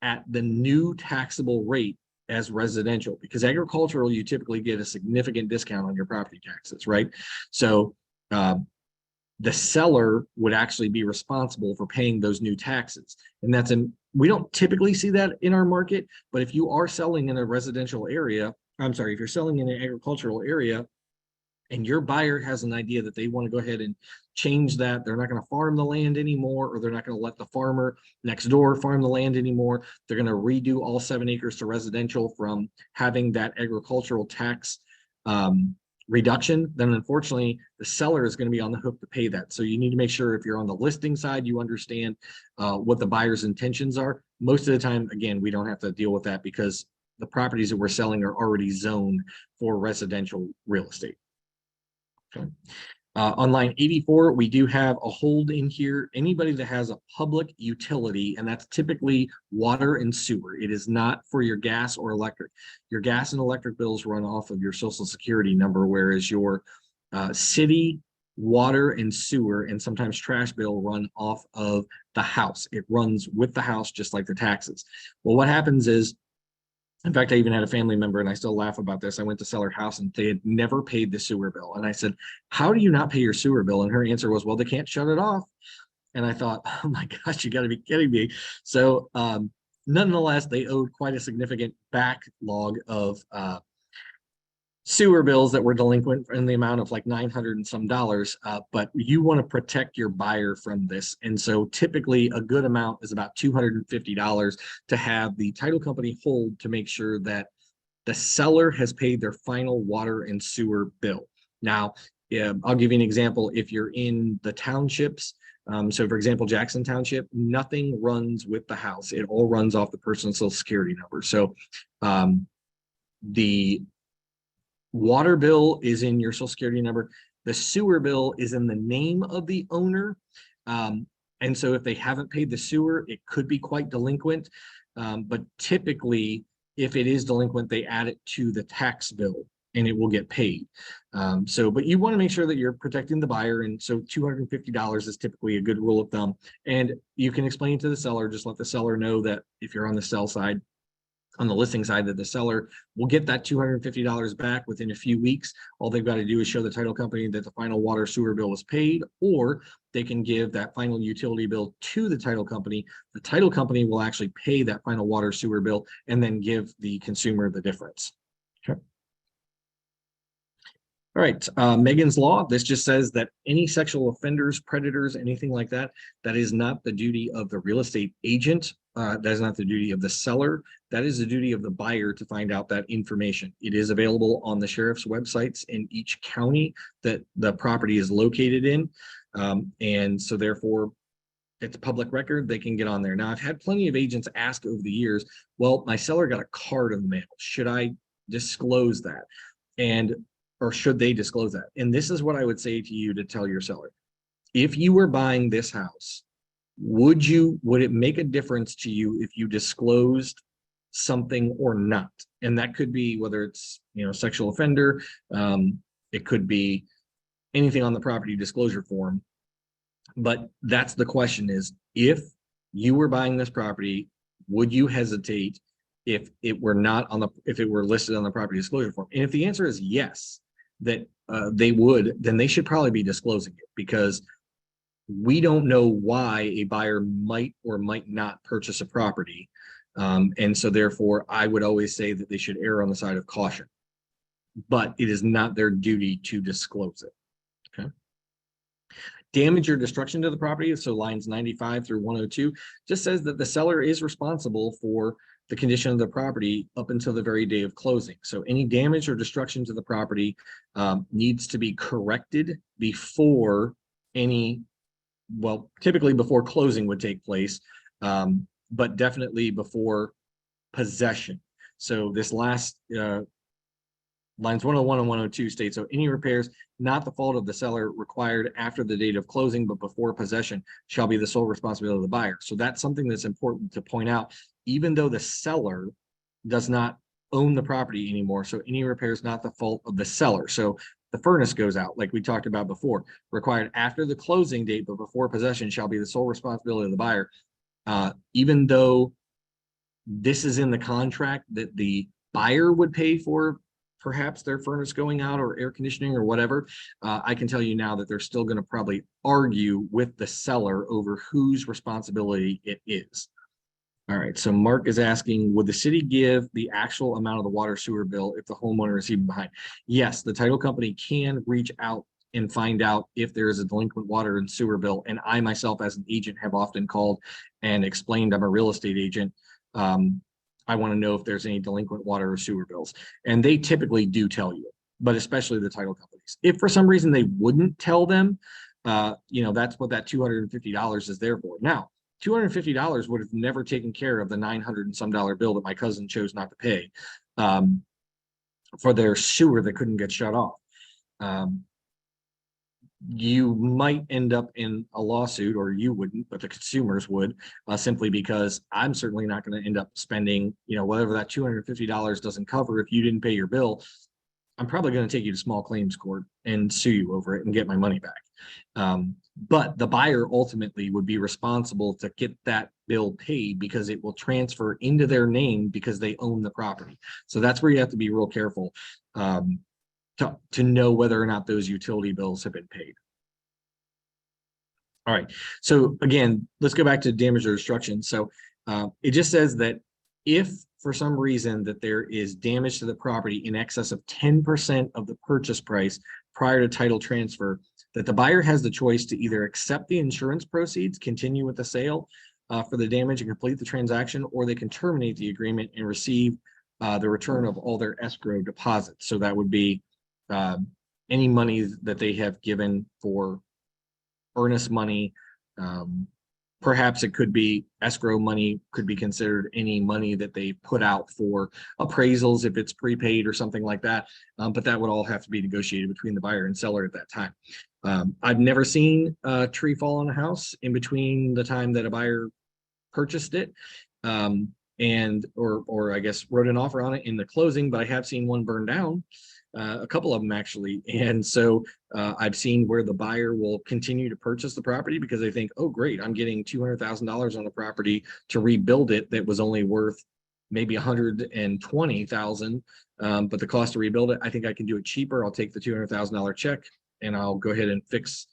at the new taxable rate as residential, because agricultural, you typically get a significant discount on your property taxes, right? So the seller would actually be responsible for paying those new taxes. And we don't typically see that in our market, but if you are selling in a residential area, if you're selling in an agricultural area and your buyer has an idea that they want to go ahead and change that, they're not going to farm the land anymore, or they're not going to let the farmer next door farm the land anymore. They're going to redo all 7 acres to residential from having that agricultural tax reduction, then unfortunately the seller is going to be on the hook to pay that. So you need to make sure if you're on the listing side, you understand what the buyer's intentions are. Most of the time, again, we don't have to deal with that because the properties that we're selling are already zoned for residential real estate. Okay. On line 84, we do have a hold in here. Anybody that has a public utility, and that's typically water and sewer. It is not for your gas or electric. Your gas and electric bills run off of your social security number, whereas your city water and sewer and sometimes trash bill run off of the house. It runs with the house just like the taxes. Well, what happens is, in fact, I even had a family member, and I still laugh about this. I went to sell her house, and they had never paid the sewer bill. And I said, "How do you not pay your sewer bill?" And her answer was, "Well, they can't shut it off." And I thought, "Oh my gosh, you got to be kidding me!" So, nonetheless, they owed quite a significant backlog of sewer bills that were delinquent in the amount of like $900 and some dollars. But you want to protect your buyer from this. And so typically a good amount is about $250 to have the title company hold to make sure that the seller has paid their final water and sewer bill. Now, I'll give you an example. If you're in the townships, so for example, Jackson Township, nothing runs with the house. It all runs off the person's social security number. So the water bill is in your social security number. The sewer bill is in the name of the owner. And so if they haven't paid the sewer, it could be quite delinquent. But typically, if it is delinquent, they add it to the tax bill and it will get paid. But you want to make sure that you're protecting the buyer. And so $250 is typically a good rule of thumb. And you can explain to the seller, just let the seller know that if you're on the sell side, on the listing side, that the seller will get that $250 back within a few weeks. All they've got to do is show the title company that the final water sewer bill is paid, or they can give that final utility bill to the title company. The title company will actually pay that final water sewer bill and then give the consumer the difference. Okay. All right, Megan's Law, this just says that any sexual offenders, predators, anything like that, that is not the duty of the real estate agent. That is not the duty of the seller. That is the duty of the buyer to find out that information. It is available on the sheriff's websites in each county that the property is located in. And so therefore, it's a public record, they can get on there. Now, I've had plenty of agents ask over the years, well, my seller got a card in the mail. Should I disclose that? Or should they disclose that? And this is what I would say to you to tell your seller. If you were buying this house, would it make a difference to you if you disclosed something or not? And that could be whether it's, sexual offender, it could be anything on the property disclosure form. But that's the question, is if you were buying this property, would you hesitate if it were listed on the property disclosure form? And if the answer is yes, that they would, then they should probably be disclosing it, because we don't know why a buyer might or might not purchase a property. And so therefore, I would always say that they should err on the side of caution, but it is not their duty to disclose it. Okay. Damage or destruction to the property, so lines 95 through 102, just says that the seller is responsible for the condition of the property up until the very day of closing. So any damage or destruction to the property needs to be corrected before typically before closing would take place, but definitely before possession. So this last lines 101 and 102 state, so any repairs not the fault of the seller required after the date of closing but before possession shall be the sole responsibility of the buyer. So that's something that's important to point out, even though the seller does not own the property anymore. So any repairs not the fault of the seller. So the furnace goes out, like we talked about before, required after the closing date but before possession shall be the sole responsibility of the buyer. Even though this is in the contract that the buyer would pay for perhaps their furnace going out or air conditioning or whatever, I can tell you now that they're still going to probably argue with the seller over whose responsibility it is. All right, so Mark is asking, would the city give the actual amount of the water sewer bill if the homeowner is even behind? Yes, the title company can reach out and find out if there is a delinquent water and sewer bill. And I myself, as an agent, have often called and explained I'm a real estate agent. I want to know if there's any delinquent water or sewer bills. And they typically do tell you. but especially the title companies. If for some reason they wouldn't tell them, that's what that $250 is there for. Now, $250 would have never taken care of the 900 and some dollar bill that my cousin chose not to pay for their sewer that couldn't get shut off. You might end up in a lawsuit, or you wouldn't, but the consumers would, simply because I'm certainly not going to end up spending, whatever that $250 doesn't cover. If you didn't pay your bill, I'm probably going to take you to small claims court and sue you over it and get my money back. But the buyer ultimately would be responsible to get that bill paid, because it will transfer into their name because they own the property. So that's where you have to be real careful to know whether or not those utility bills have been paid. All right. So again, let's go back to damage or destruction. So it just says that if for some reason that there is damage to the property in excess of 10% of the purchase price prior to title transfer, that the buyer has the choice to either accept the insurance proceeds, continue with the sale for the damage and complete the transaction, or they can terminate the agreement and receive the return of all their escrow deposits. So that would be any money that they have given for earnest money. Perhaps it could be escrow money, could be considered any money that they put out for appraisals if it's prepaid or something like that. But that would all have to be negotiated between the buyer and seller at that time. I've never seen a tree fall on a house in between the time that a buyer purchased it or I guess wrote an offer on it in the closing, but I have seen one burn down. A couple of them actually. And so I've seen where the buyer will continue to purchase the property because they think, oh, great, I'm getting $200,000 on the property to rebuild it that was only worth maybe $120,000. But the cost to rebuild it, I think I can do it cheaper. I'll take the $200,000 check and I'll go ahead and fix,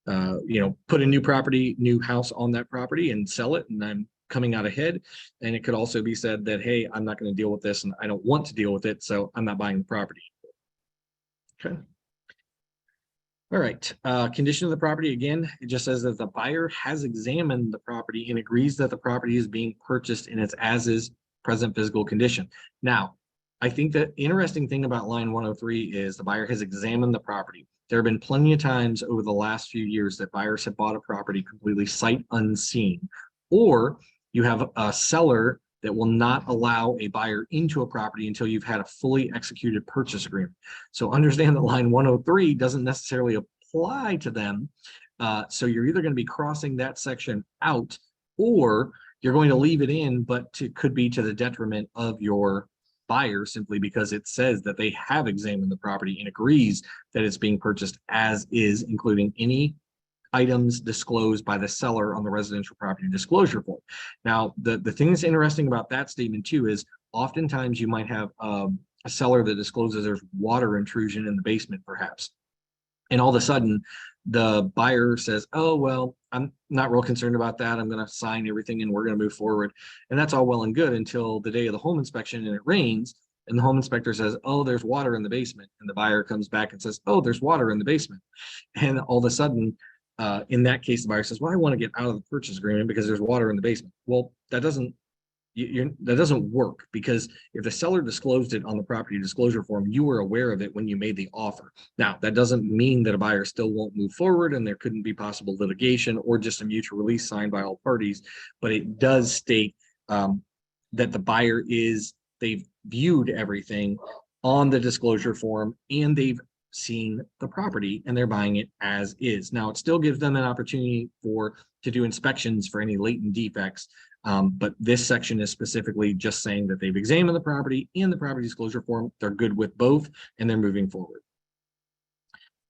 put a new house on that property and sell it. And I'm coming out ahead. And it could also be said that, hey, I'm not going to deal with this and I don't want to deal with it, so I'm not buying the property. Okay. All right. Condition of the property, again, it just says that the buyer has examined the property and agrees that the property is being purchased in its as-is present physical condition. Now, I think the interesting thing about line 103 is the buyer has examined the property. There have been plenty of times over the last few years that buyers have bought a property completely sight unseen, or you have a seller that will not allow a buyer into a property until you've had a fully executed purchase agreement. So understand that line 103 doesn't necessarily apply to them. So you're either going to be crossing that section out, or you're going to leave it in, but it could be to the detriment of your buyer simply because it says that they have examined the property and agrees that it's being purchased as is, including any items disclosed by the seller on the residential property disclosure form. Now, the thing that's interesting about that statement too is oftentimes you might have a seller that discloses there's water intrusion in the basement perhaps. And all of a sudden the buyer says, oh, well, I'm not real concerned about that. I'm going to sign everything and we're going to move forward. And that's all well and good until the day of the home inspection and it rains. And the home inspector says, oh, there's water in the basement. And the buyer comes back and says, oh, there's water in the basement. And all of a sudden, in that case, the buyer says, well, I want to get out of the purchase agreement because there's water in the basement. Well, that doesn't work, because if the seller disclosed it on the property disclosure form, you were aware of it when you made the offer. Now, that doesn't mean that a buyer still won't move forward and there couldn't be possible litigation or just a mutual release signed by all parties, but it does state that the buyer they've viewed everything on the disclosure form and they've seen the property and they're buying it as is. Now, it still gives them an opportunity to do inspections for any latent defects, but this section is specifically just saying that they've examined the property and the property disclosure form. They're good with both and they're moving forward.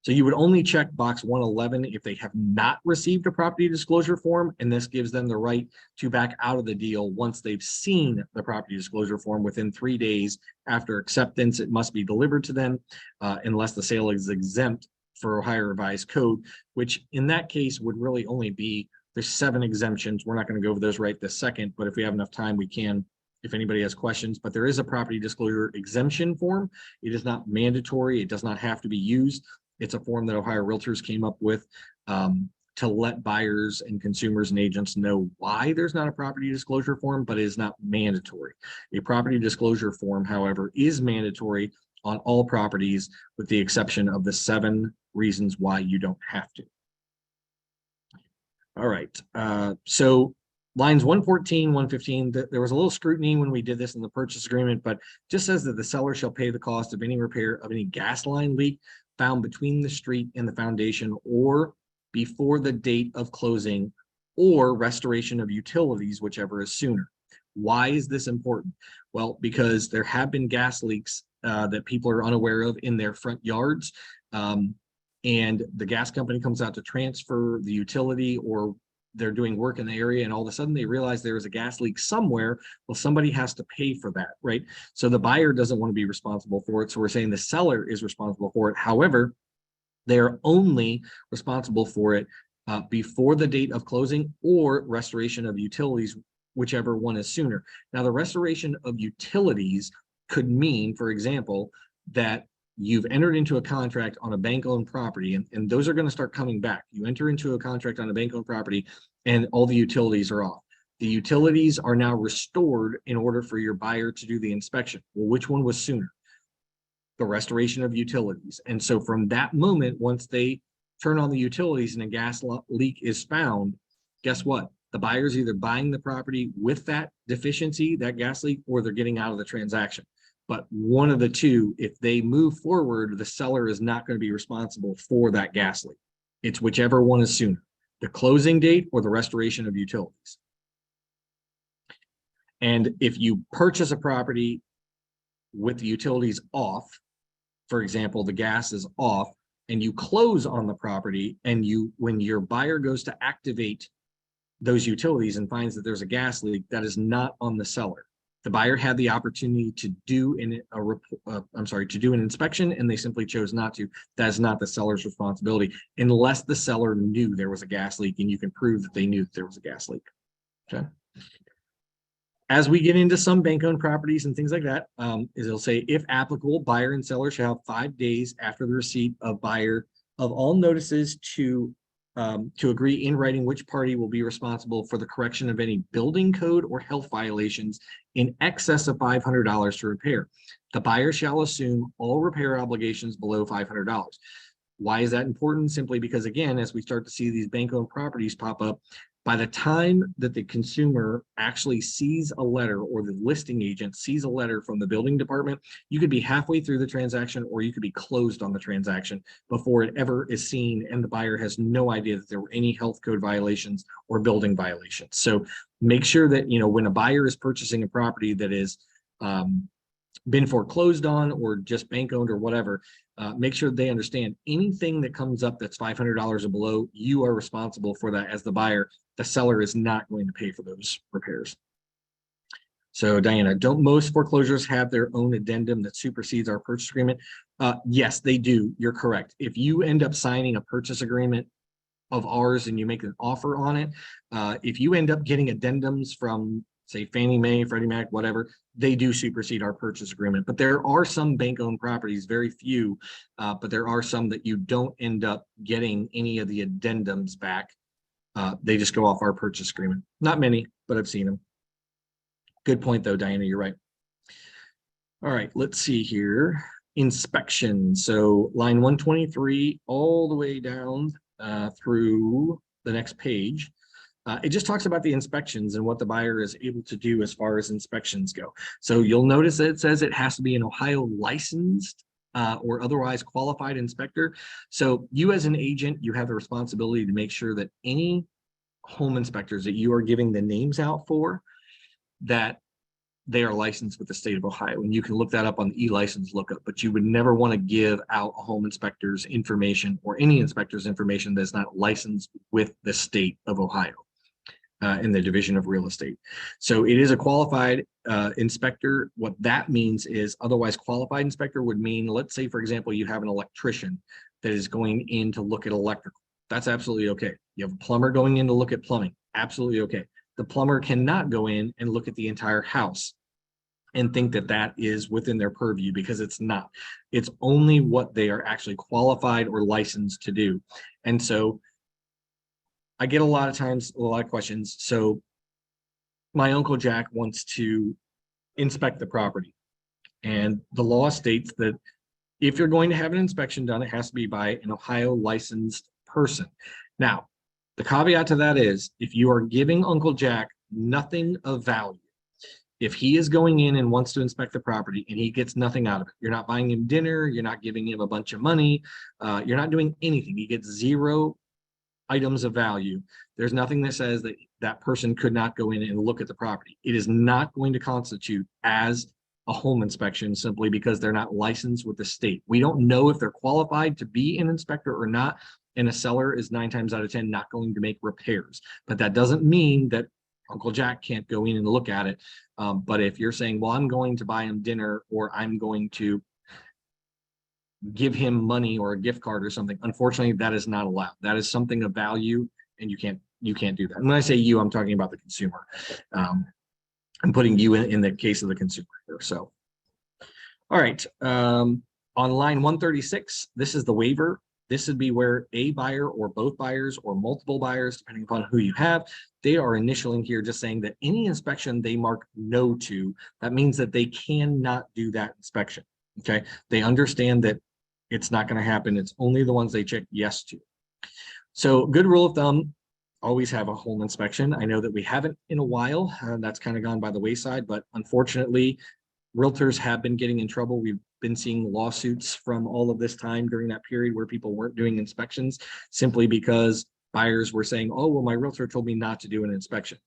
So you would only check box 111 if they have not received a property disclosure form, and this gives them the right to back out of the deal once they've seen the property disclosure form within 3 days after acceptance. It must be delivered to them unless the sale is exempt for Ohio Revised Code, which in that case would really only be, there's 7 exemptions. We're not going to go over those right this second, but if we have enough time, we can, if anybody has questions. But there is a property disclosure exemption form. It is not mandatory. It does not have to be used. It's a form that Ohio Realtors came up with to let buyers and consumers and agents know why there's not a property disclosure form, but it is not mandatory. A property disclosure form, however, is mandatory on all properties, with the exception of the 7 reasons why you don't have to. All right, so lines 114, 115, there was a little scrutiny when we did this in the purchase agreement, but just says that the seller shall pay the cost of any repair of any gas line leak found between the street and the foundation or before the date of closing, or restoration of utilities, whichever is sooner. Why is this important? Well, because there have been gas leaks that people are unaware of in their front yards. And the gas company comes out to transfer the utility, or they're doing work in the area, and all of a sudden they realize there is a gas leak somewhere. Well, somebody has to pay for that, right? So the buyer doesn't want to be responsible for it. So we're saying the seller is responsible for it. However, they're only responsible for it before the date of closing or restoration of utilities, whichever one is sooner. Now, the restoration of utilities could mean, for example, that you've entered into a contract on a bank-owned property, and those are going to start coming back. You enter into a contract on a bank-owned property, and all the utilities are off. The utilities are now restored in order for your buyer to do the inspection. Well, which one was sooner? The restoration of utilities. And so from that moment, once they turn on the utilities and a gas leak is found, guess what? The buyer's either buying the property with that deficiency, that gas leak, or they're getting out of the transaction. But one of the two, if they move forward, the seller is not going to be responsible for that gas leak. It's whichever one is sooner, the closing date or the restoration of utilities. And if you purchase a property with the utilities off, for example, the gas is off, and you close on the property, and when your buyer goes to activate those utilities and finds that there's a gas leak, that is not on the seller. The buyer had the opportunity to do an inspection, and they simply chose not to. That is not the seller's responsibility, unless the seller knew there was a gas leak, and you can prove that they knew that there was a gas leak. Okay. As we get into some bank-owned properties and things like that, it'll say, if applicable, buyer and seller shall have 5 days after the receipt of buyer of all notices to agree in writing which party will be responsible for the correction of any building code or health violations in excess of $500 to repair. The buyer shall assume all repair obligations below $500. Why is that important? Simply because, again, as we start to see these bank-owned properties pop up, by the time that the consumer actually sees a letter, or the listing agent sees a letter from the building department, you could be halfway through the transaction, or you could be closed on the transaction before it ever is seen, and the buyer has no idea that there were any health code violations or building violations. So make sure that, when a buyer is purchasing a property that is been foreclosed on or just bank owned or whatever, make sure they understand anything that comes up that's $500 or below, you are responsible for that as the buyer. The seller is not going to pay for those repairs. So Diana, don't most foreclosures have their own addendum that supersedes our purchase agreement? Yes, they do. You're correct. If you end up signing a purchase agreement of ours and you make an offer on it, if you end up getting addendums from, say, Fannie Mae, Freddie Mac, whatever, they do supersede our purchase agreement. But there are some bank-owned properties, very few, but there are some that you don't end up getting any of the addendums back. They just go off our purchase agreement. Not many, but I've seen them. Good point, though, Diana, you're right. All right, let's see here. Inspection. So line 123 all the way down through the next page. It just talks about the inspections and what the buyer is able to do as far as inspections go. So you'll notice that it says it has to be an Ohio licensed or otherwise qualified inspector. So you as an agent, you have the responsibility to make sure that any home inspectors that you are giving the names out for, that they are licensed with the state of Ohio. And you can look that up on the e-license lookup, but you would never want to give out a home inspector's information or any inspector's information that's not licensed with the state of Ohio. In the Division of Real Estate. So it is a qualified inspector. What that means is, otherwise qualified inspector would mean, let's say, for example, you have an electrician that is going in to look at electrical. That's absolutely okay. You have a plumber going in to look at plumbing. Absolutely okay. The plumber cannot go in and look at the entire house and think that that is within their purview, because it's not. It's only what they are actually qualified or licensed to do. And so I get a lot of questions. So my Uncle Jack wants to inspect the property, and the law states that If you're going to have an inspection done, it has to be by an Ohio licensed person. Now, the caveat to that is if you are giving Uncle Jack nothing of value, if he is going in and wants to inspect the property and he gets nothing out of it, you're not buying him dinner, you're not giving him a bunch of money, you're not doing anything. He gets 0 items of value. There's nothing that says that that person could not go in and look at the property. It is not going to constitute as a home inspection simply because they're not licensed with the state. We don't know if they're qualified to be an inspector or not, and a seller is 9 times out of 10 not going to make repairs. But that doesn't mean that Uncle Jack can't go in and look at it. But if you're saying, well, I'm going to buy him dinner or I'm going to give him money or a gift card or something, unfortunately, that is not allowed. That is something of value, and you can't do that. And when I say you, I'm talking about the consumer. I'm putting you in the case of the consumer here. So, all right. On line 136, this is the waiver. This would be where a buyer or both buyers or multiple buyers, depending upon who you have, they are initialing here just saying that any inspection they mark no to, that means that they cannot do that inspection. Okay. They understand that it's not going to happen. It's only the ones they check yes to. So good rule of thumb, always have a home inspection. I know that we haven't in a while. That's kind of gone by the wayside, but unfortunately, realtors have been getting in trouble. We've been seeing lawsuits from all of this time during that period where people weren't doing inspections simply because buyers were saying, oh, well, my realtor told me not to do an inspection.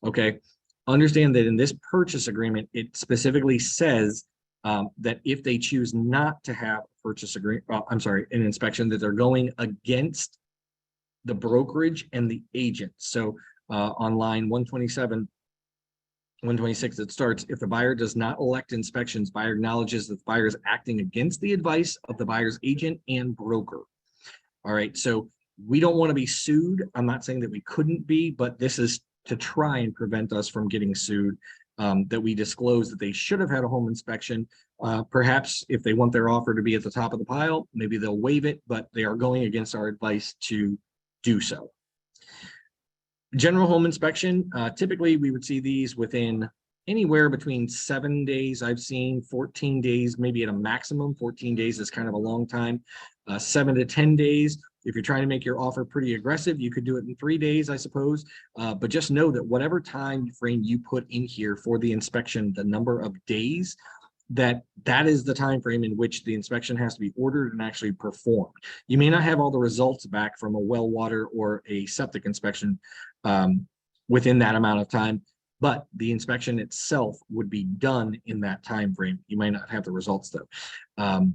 Okay. Understand that in this purchase agreement, it specifically says that if they choose not to have a purchase agreement, an inspection, that they're going against the brokerage and the agent. So on line 127, 126, it starts, if the buyer does not elect inspections, buyer acknowledges that the buyer is acting against the advice of the buyer's agent and broker. All right, so we don't want to be sued. I'm not saying that we couldn't be, but this is to try and prevent us from getting sued, that we disclose that they should have had a home inspection. Perhaps if they want their offer to be at the top of the pile, maybe they'll waive it, but they are going against our advice to do so. General home inspection, typically we would see these within anywhere between 7 days. I've seen 14 days, maybe at a maximum. 14 days is kind of a long time. 7 to 10 days. If you're trying to make your offer pretty aggressive, you could do it in 3 days, I suppose. But just know that whatever time frame you put in here for the inspection, the number of days, that is the time frame in which the inspection has to be ordered and actually performed. You may not have all the results back from a well water or a septic inspection within that amount of time, but the inspection itself would be done in that time frame. You might not have the results though.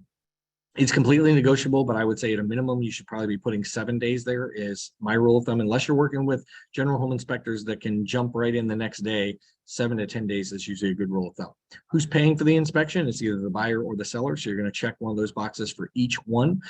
It's completely negotiable, but I would say at a minimum, you should probably be putting 7 days there is my rule of thumb, unless you're working with general home inspectors that can jump right in the next day. 7 to 10 days is usually a good rule of thumb. Who's paying for the inspection? It's either the buyer or the seller. So you're going to check one of those boxes for each one.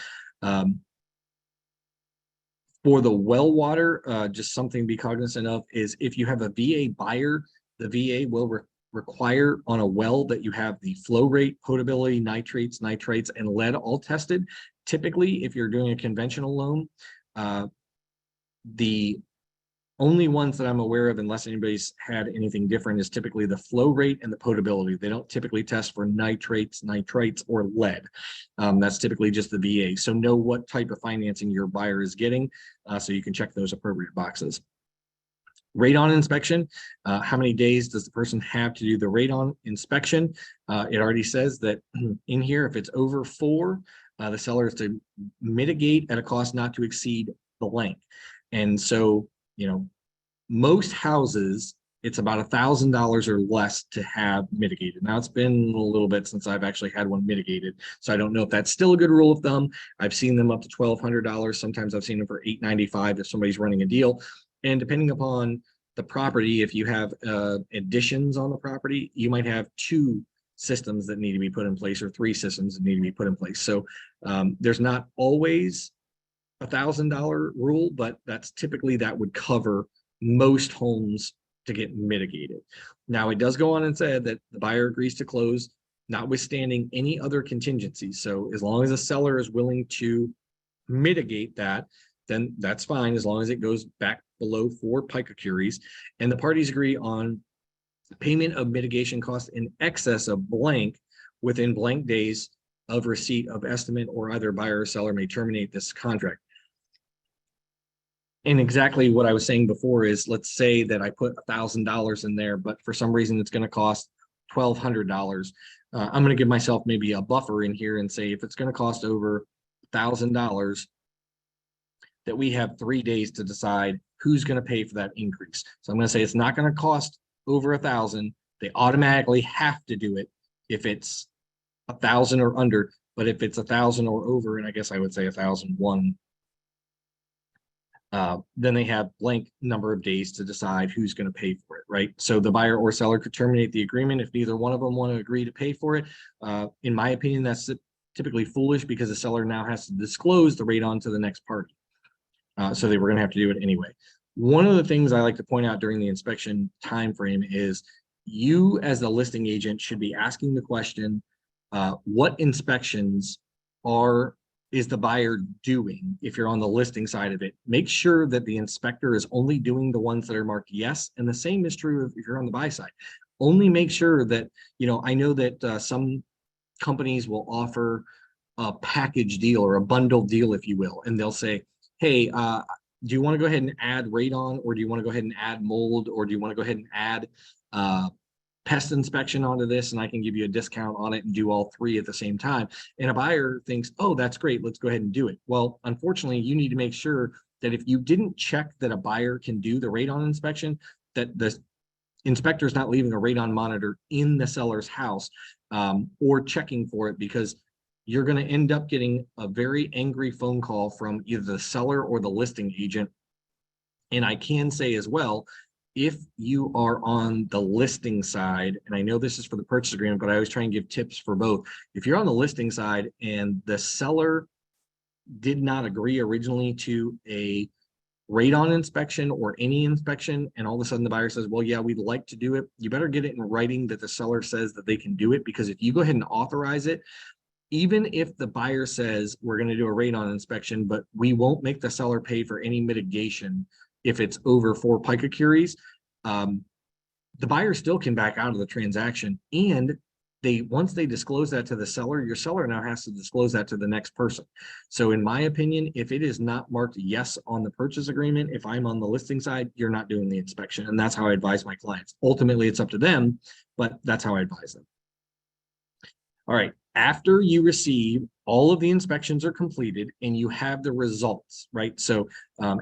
For the well water, just something to be cognizant of is if you have a VA buyer, the VA will require on a well that you have the flow rate, potability, nitrates, nitrites, and lead all tested. Typically, if you're doing a conventional loan, the only ones that I'm aware of, unless anybody's had anything different, is typically the flow rate and the potability. They don't typically test for nitrates, nitrites, or lead. That's typically just the VA. So know what type of financing your buyer is getting, so you can check those appropriate boxes. Radon inspection, how many days does the person have to do the radon inspection? It already says that in here, if it's over 4, the seller is to mitigate at a cost not to exceed blank. And so, you know, most houses, it's about $1,000 or less to have mitigated. Now, it's been a little bit since I've actually had one mitigated, so I don't know if that's still a good rule of thumb. I've seen them up to $1,200. Sometimes I've seen them for $895 if somebody's running a deal. And depending upon the property, if you have additions on the property, you might have 2 systems that need to be put in place or 3 systems that need to be put in place. So there's not always $1,000 rule, but that's typically that would cover most homes to get mitigated. Now, it does go on and say that the buyer agrees to close, notwithstanding any other contingencies. So as long as the seller is willing to mitigate that, then that's fine, as long as it goes back below 4 picocuries, and the parties agree on payment of mitigation costs in excess of blank within blank days of receipt of estimate, or either buyer or seller may terminate this contract. And exactly what I was saying before is, let's say that I put $1,000 in there, but for some reason it's going to cost $1,200. I'm going to give myself maybe a buffer in here and say, if it's going to cost over $1,000, that we have 3 days to decide who's going to pay for that increase. So I'm going to say it's not going to cost over $1,000. They automatically have to do it if it's 1,000 or under, but if it's 1,000 or over, and I guess I would say 1,001, then they have blank number of days to decide who's going to pay for it, right? So the buyer or seller could terminate the agreement if neither one of them want to agree to pay for it. In my opinion, that's typically foolish, because the seller now has to disclose the radon to the next party. So they were going to have to do it anyway. One of the things I like to point out during the inspection time frame is, you as the listing agent should be asking the question, what inspections is the buyer doing? If you're on the listing side of it, make sure that the inspector is only doing the ones that are marked yes. And the same is true if you're on the buy side. Only make sure that, I know that some companies will offer a package deal or a bundle deal, if you will, and they'll say, hey, do you want to go ahead and add radon, or do you want to go ahead and add mold, or do you want to go ahead and add pest inspection onto this, and I can give you a discount on it and do all three at the same time. And a buyer thinks, oh, that's great, let's go ahead and do it. Well, unfortunately, you need to make sure that if you didn't check that a buyer can do the radon inspection, that the inspector is not leaving a radon monitor in the seller's house, or checking for it, because you're going to end up getting a very angry phone call from either the seller or the listing agent. And I can say as well, if you are on the listing side, and I know this is for the purchase agreement, but I always try and give tips for both. If you're on the listing side and the seller did not agree originally to a radon inspection or any inspection, and all of a sudden the buyer says, well, yeah, we'd like to do it, you better get it in writing that the seller says that they can do it. Because if you go ahead and authorize it, even if the buyer says we're going to do a radon inspection, but we won't make the seller pay for any mitigation if it's over 4 picocuries, the buyer still can back out of the transaction. And once they disclose that to the seller, your seller now has to disclose that to the next person. So in my opinion, if it is not marked yes on the purchase agreement, if I'm on the listing side, you're not doing the inspection. And that's how I advise my clients. Ultimately, it's up to them, but that's how I advise them. All right. After you receive all of the inspections are completed and you have the results, right? So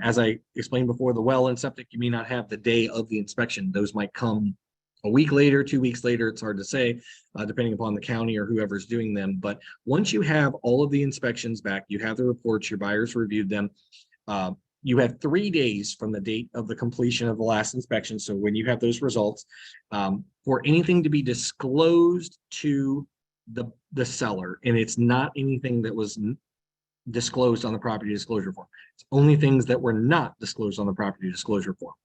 as I explained before, the well and septic, you may not have the day of the inspection. Those might come a week later, 2 weeks later. It's hard to say, depending upon the county or whoever's doing them. But once you have all of the inspections back, you have the reports, your buyers reviewed them. You have 3 days from the date of the completion of the last inspection. So when you have those results, for anything to be disclosed to the seller, and it's not anything that was disclosed on the property disclosure form. It's only things that were not disclosed on the property disclosure form.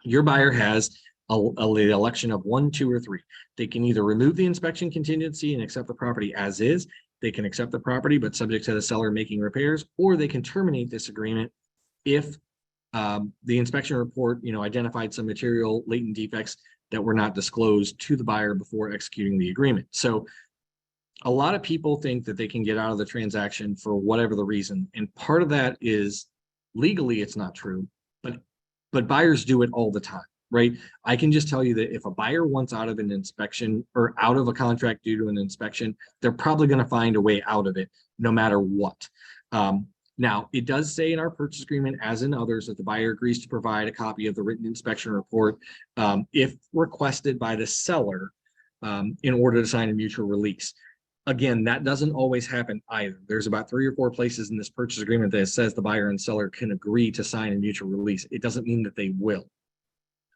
Your buyer has the election of 1, 2, or 3. They can either remove the inspection contingency and accept the property as is. They can accept the property, but subject to the seller making repairs, or they can terminate this agreement if the inspection report, identified some material latent defects that were not disclosed to the buyer before executing the agreement. So a lot of people think that they can get out of the transaction for whatever the reason. And part of that is legally it's not true, but buyers do it all the time, right? I can just tell you that if a buyer wants out of an inspection or out of a contract due to an inspection, they're probably going to find a way out of it no matter what. Now, it does say in our purchase agreement, as in others, that the buyer agrees to provide a copy of the written inspection report if requested by the seller in order to sign a mutual release. Again, that doesn't always happen either. There's about 3 or 4 places in this purchase agreement that says the buyer and seller can agree to sign a mutual release. It doesn't mean that they will.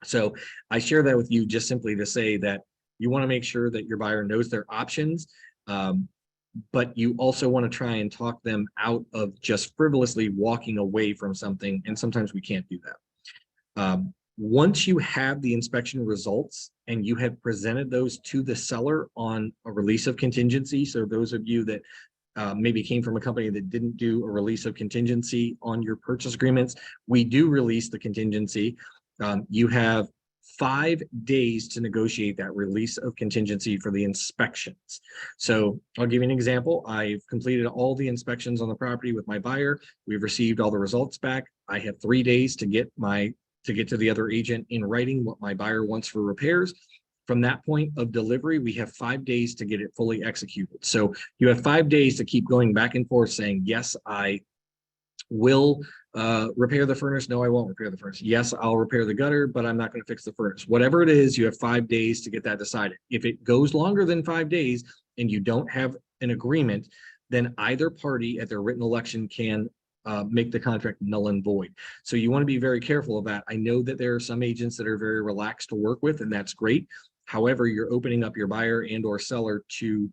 So I share that with you just simply to say that you want to make sure that your buyer knows their options, but you also want to try and talk them out of just frivolously walking away from something. And sometimes we can't do that. Once you have the inspection results and you have presented those to the seller on a release of contingency, so those of you that maybe came from a company that didn't do a release of contingency on your purchase agreements, we do release the contingency. You have 5 days to negotiate that release of contingency for the inspections. So I'll give you an example. I've completed all the inspections on the property with my buyer. We've received all the results back. I have 3 days to get to the other agent in writing what my buyer wants for repairs. From that point of delivery, we have 5 days to get it fully executed. So you have 5 days to keep going back and forth saying, yes, I will repair the furnace. No, I won't repair the furnace. Yes, I'll repair the gutter, but I'm not going to fix the furnace. Whatever it is, you have 5 days to get that decided. If it goes longer than 5 days and you don't have an agreement, then either party at their written election can make the contract null and void. So you want to be very careful of that. I know that there are some agents that are very relaxed to work with, and that's great. However, you're opening up your buyer and or seller to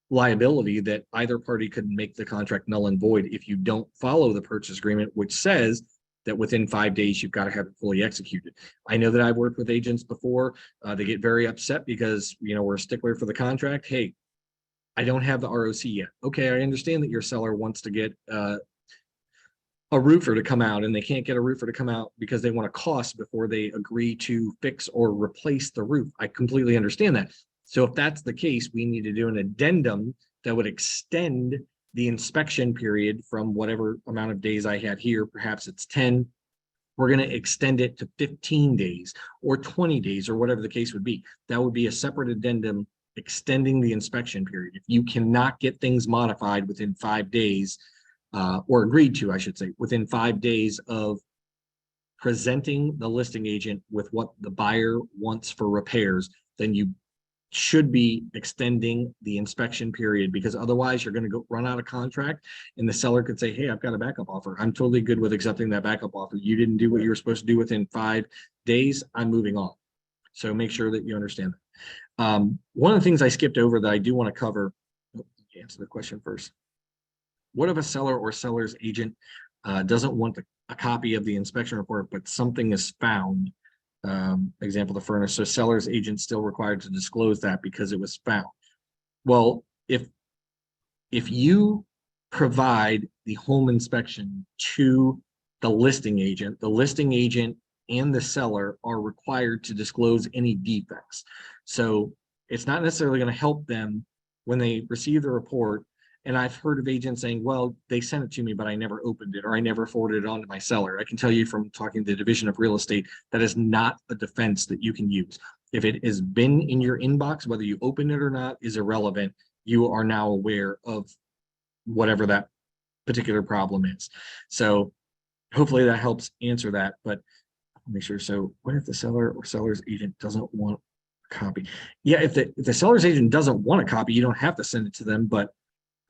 liability that either party could make the contract null and void if you don't follow the purchase agreement, which says that within 5 days, you've got to have it fully executed. I know that I've worked with agents before. They get very upset because, we're a stickler for the contract. Hey, I don't have the ROC yet. Okay, I understand that your seller wants to get a roofer to come out, and they can't get a roofer to come out because they want a cost before they agree to fix or replace the roof. I completely understand that. So if that's the case, we need to do an addendum that would extend the inspection period from whatever amount of days I had here. Perhaps it's 10. We're going to extend it to 15 days or 20 days or whatever the case would be. That would be a separate addendum extending the inspection period. If you cannot get things modified within 5 days, or agreed to, I should say, within 5 days of presenting the listing agent with what the buyer wants for repairs, then you should be extending the inspection period, because otherwise you're going to go run out of contract and the seller could say, hey, I've got a backup offer. I'm totally good with accepting that backup offer. You didn't do what you were supposed to do within 5 days. I'm moving on. So make sure that you understand that. One of the things I skipped over that I do want to cover, answer the question first. What if a seller or seller's agent doesn't want a copy of the inspection report, but something is found? Example, the furnace. So seller's agent still required to disclose that because it was found. Well, if you provide the home inspection to the listing agent and the seller are required to disclose any defects. So it's not necessarily going to help them when they receive the report. And I've heard of agents saying, well, they sent it to me, but I never opened it, or I never forwarded it on to my seller. I can tell you from talking to the Division of Real Estate, that is not a defense that you can use. If it has been in your inbox, whether you open it or not is irrelevant. You are now aware of whatever that particular problem is. So hopefully that helps answer that, but make sure. So what if the seller or seller's agent doesn't want a copy? Yeah, if the seller's agent doesn't want a copy, you don't have to send it to them, but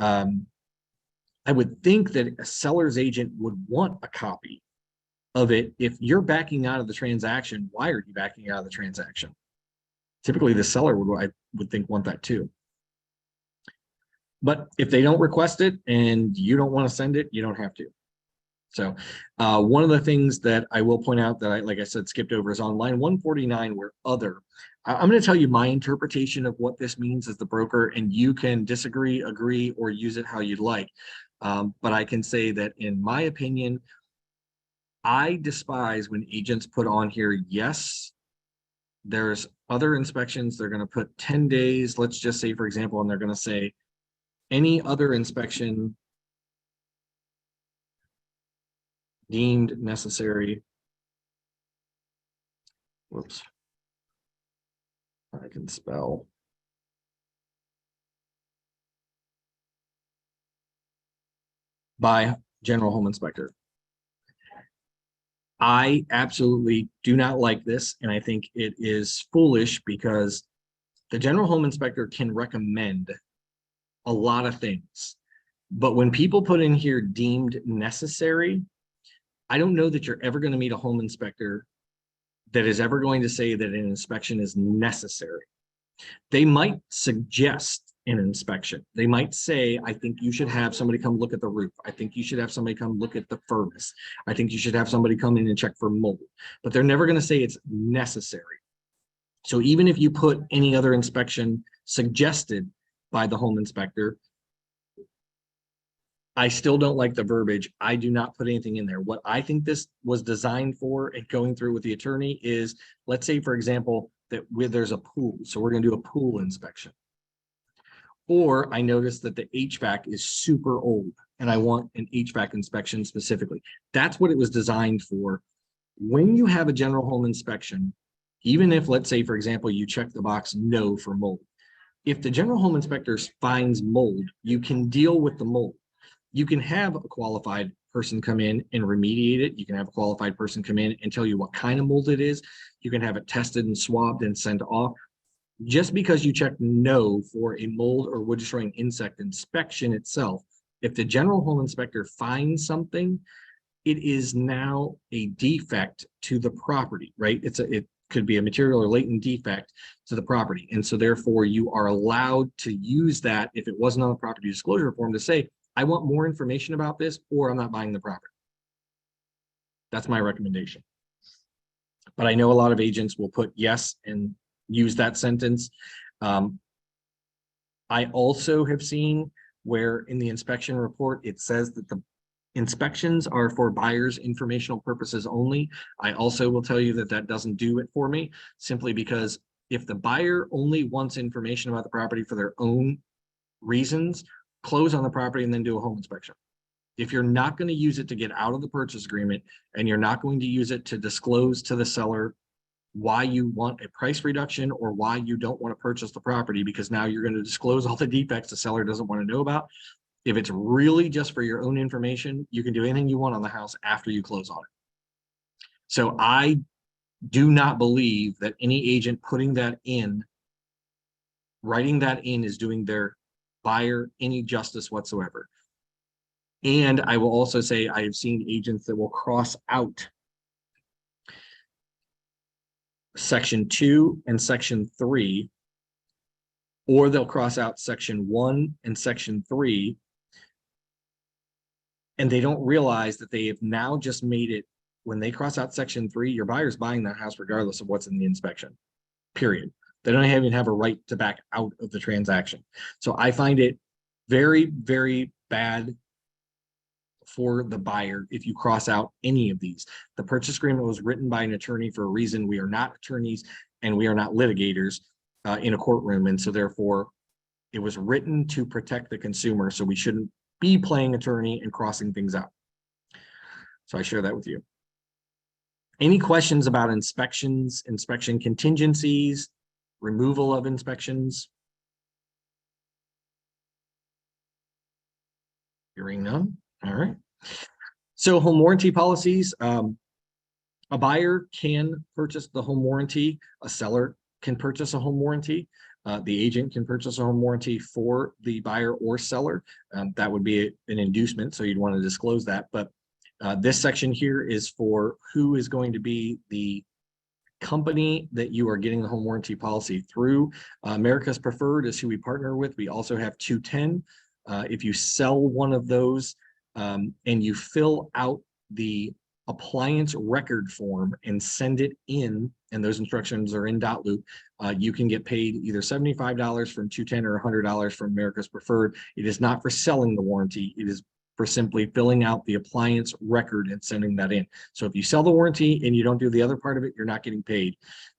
I would think that a seller's agent would want a copy of it. If you're backing out of the transaction, why are you backing out of the transaction? Typically, the seller I would think want that too. But if they don't request it and you don't want to send it, you don't have to. So one of the things that I will point out that like I said, skipped over is on line 149, where other. I'm going to tell you my interpretation of what this means as the broker, and you can disagree, agree, or use it how you'd like. But I can say that in my opinion, I despise when agents put on here, yes, there's other inspections. They're going to put 10 days, let's just say, for example, and they're going to say any other inspection deemed necessary. Whoops. I can spell. By general home inspector. I absolutely do not like this, and I think it is foolish because the general home inspector can recommend a lot of things. But when people put in here deemed necessary, I don't know that you're ever going to meet a home inspector that is ever going to say that an inspection is necessary. They might suggest an inspection. They might say, I think you should have somebody come look at the roof. I think you should have somebody come look at the furnace. I think you should have somebody come in and check for mold. But they're never going to say it's necessary. So even if you put any other inspection suggested by the home inspector, I still don't like the verbiage. I do not put anything in there. What I think this was designed for and going through with the attorney is, let's say, for example, that there's a pool. So we're going to do a pool inspection. Or I noticed that the HVAC is super old and I want an HVAC inspection specifically. That's what it was designed for. When you have a general home inspection, even if, let's say, for example, you check the box no for mold. If the general home inspector finds mold, you can deal with the mold. You can have a qualified person come in and remediate it. You can have a qualified person come in and tell you what kind of mold it is. You can have it tested and swabbed and sent off. Just because you check no for a mold or wood destroying insect inspection itself, if the general home inspector finds something, it is now a defect to the property, right? It could be a material or latent defect to the property. And so therefore you are allowed to use that if it wasn't on the property disclosure form to say, I want more information about this, or I'm not buying the property. That's my recommendation. But I know a lot of agents will put yes and use that sentence. I also have seen where in the inspection report, it says that the inspections are for buyers' informational purposes only. I also will tell you that that doesn't do it for me, simply because if the buyer only wants information about the property for their own reasons, close on the property and then do a home inspection. If you're not going to use it to get out of the purchase agreement and you're not going to use it to disclose to the seller why you want a price reduction or why you don't want to purchase the property, because now you're going to disclose all the defects the seller doesn't want to know about. If it's really just for your own information, you can do anything you want on the house after you close on it. So I do not believe that any agent putting that in, writing that in, is doing their buyer any justice whatsoever. And I will also say I have seen agents that will cross out section 2 and section 3, or they'll cross out section 1 and section 3, and they don't realize that they have now just made it, when they cross out section 3, your buyer's buying that house regardless of what's in the inspection, period. They don't even have a right to back out of the transaction. So I find it very, very bad for the buyer if you cross out any of these. The purchase agreement was written by an attorney for a reason. We are not attorneys and we are not litigators in a courtroom. And so therefore it was written to protect the consumer. So we shouldn't be playing attorney and crossing things out. So I share that with you. Any questions about inspections, inspection contingencies, removal of inspections? Hearing none. All right. So home warranty policies. A buyer can purchase the home warranty. A seller can purchase a home warranty. The agent can purchase a home warranty for the buyer or seller. That would be an inducement, so you'd want to disclose that. But this section here is for who is going to be the company that you are getting the home warranty policy through. America's Preferred is who we partner with. We also have 210. If you sell one of those and you fill out the appliance record form and send it in, and those instructions are in .loop, you can get paid either $75 from 210 or $100 from America's Preferred. It is not for selling the warranty. It is for simply filling out the appliance record and sending that in. So if you sell the warranty and you don't do the other part of it, you're not getting paid.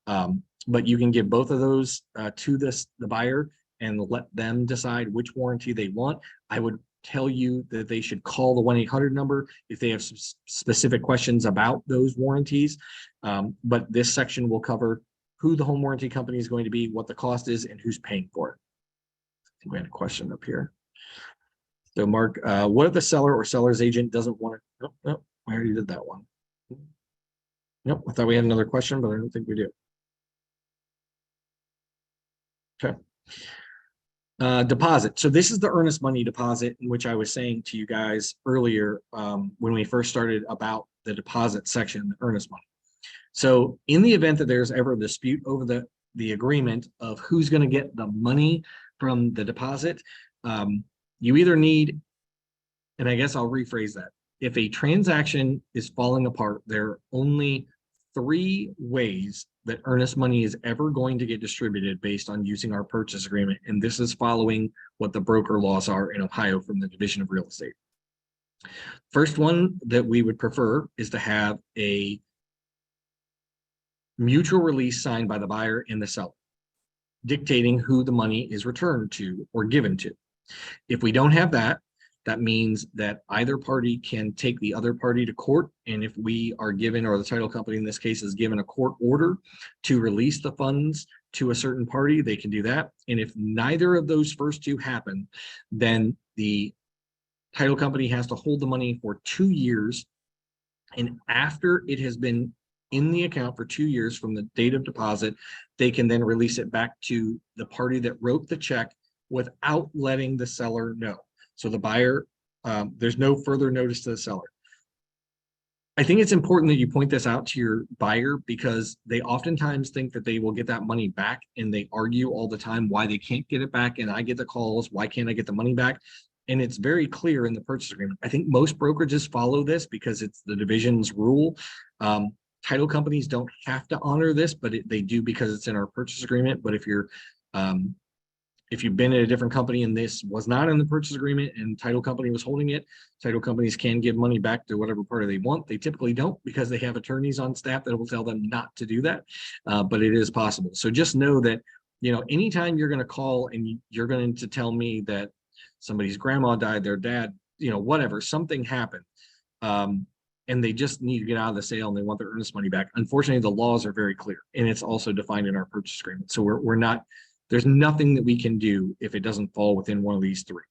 But you can give both of those to the buyer and let them decide which warranty they want. I would tell you that they should call the 1-800 number if they have specific questions about those warranties. But this section will cover who the home warranty company is going to be, what the cost is, and who's paying for it. I think we had a question up here. So Mark, what if the seller or seller's agent doesn't want to? Nope, I already did that one. Nope, I thought we had another question, but I don't think we do. Okay. Deposit. So this is the earnest money deposit, in which I was saying to you guys earlier when we first started about the deposit section, the earnest money. So in the event that there's ever a dispute over the agreement of who's going to get the money from the deposit, you either need, and I guess I'll rephrase that. If a transaction is falling apart, there are only 3 ways that earnest money is ever going to get distributed based on using our purchase agreement. And this is following what the broker laws are in Ohio from the Division of Real Estate. First one that we would prefer is to have a mutual release signed by the buyer and the seller, dictating who the money is returned to or given to. If we don't have that, that means that either party can take the other party to court. And if we are given, or the title company in this case is given, a court order to release the funds to a certain party, they can do that. And if neither of those first two happen, then the title company has to hold the money for 2 years. And after it has been in the account for 2 years from the date of deposit, they can then release it back to the party that wrote the check without letting the seller know. So the buyer, there's no further notice to the seller. I think it's important that you point this out to your buyer, because they oftentimes think that they will get that money back, and they argue all the time why they can't get it back. And I get the calls, why can't I get the money back? And it's very clear in the purchase agreement. I think most brokerages follow this because it's the division's rule. Title companies don't have to honor this, but they do because it's in our purchase agreement. But if you've been at a different company and this was not in the purchase agreement and title company was holding it, title companies can give money back to whatever party they want. They typically don't, because they have attorneys on staff that will tell them not to do that, but it is possible. So just know that, anytime you're going to call and you're going to tell me that somebody's grandma died, their dad, whatever, something happened, and they just need to get out of the sale and they want their earnest money back. Unfortunately, the laws are very clear, and it's also defined in our purchase agreement. So we're not, there's nothing that we can do if it doesn't fall within one of these three.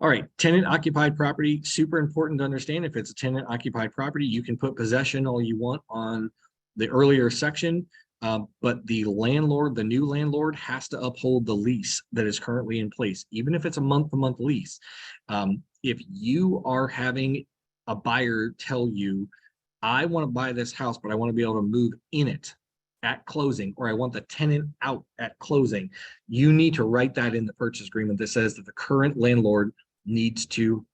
All right, tenant occupied property, super important to understand. If it's a tenant occupied property, you can put possession all you want on the earlier section, but the landlord, the new landlord, has to uphold the lease that is currently in place, even if it's a month-to-month lease. If you are having a buyer tell you, I want to buy this house, but I want to be able to move in it at closing, or I want the tenant out at closing, you need to write that in the purchase agreement that says that the current landlord needs to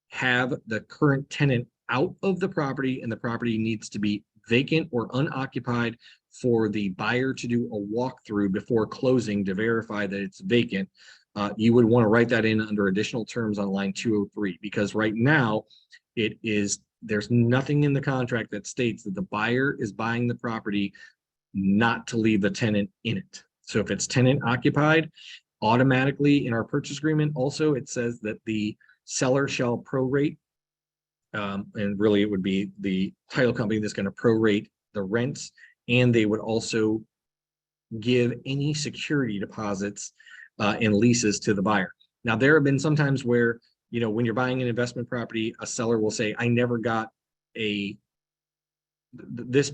have the current tenant out of the property, and the property needs to be vacant or unoccupied for the buyer to do a walkthrough before closing to verify that it's vacant. You would want to write that in under additional terms on line 203, because right now there's nothing in the contract that states that the buyer is buying the property not to leave the tenant in it. So if it's tenant occupied, automatically in our purchase agreement also it says that the seller shall prorate, and really it would be the title company that's going to prorate the rents, and they would also give any security deposits and leases to the buyer. Now, there have been some times where, when you're buying an investment property, a seller will say, I never got this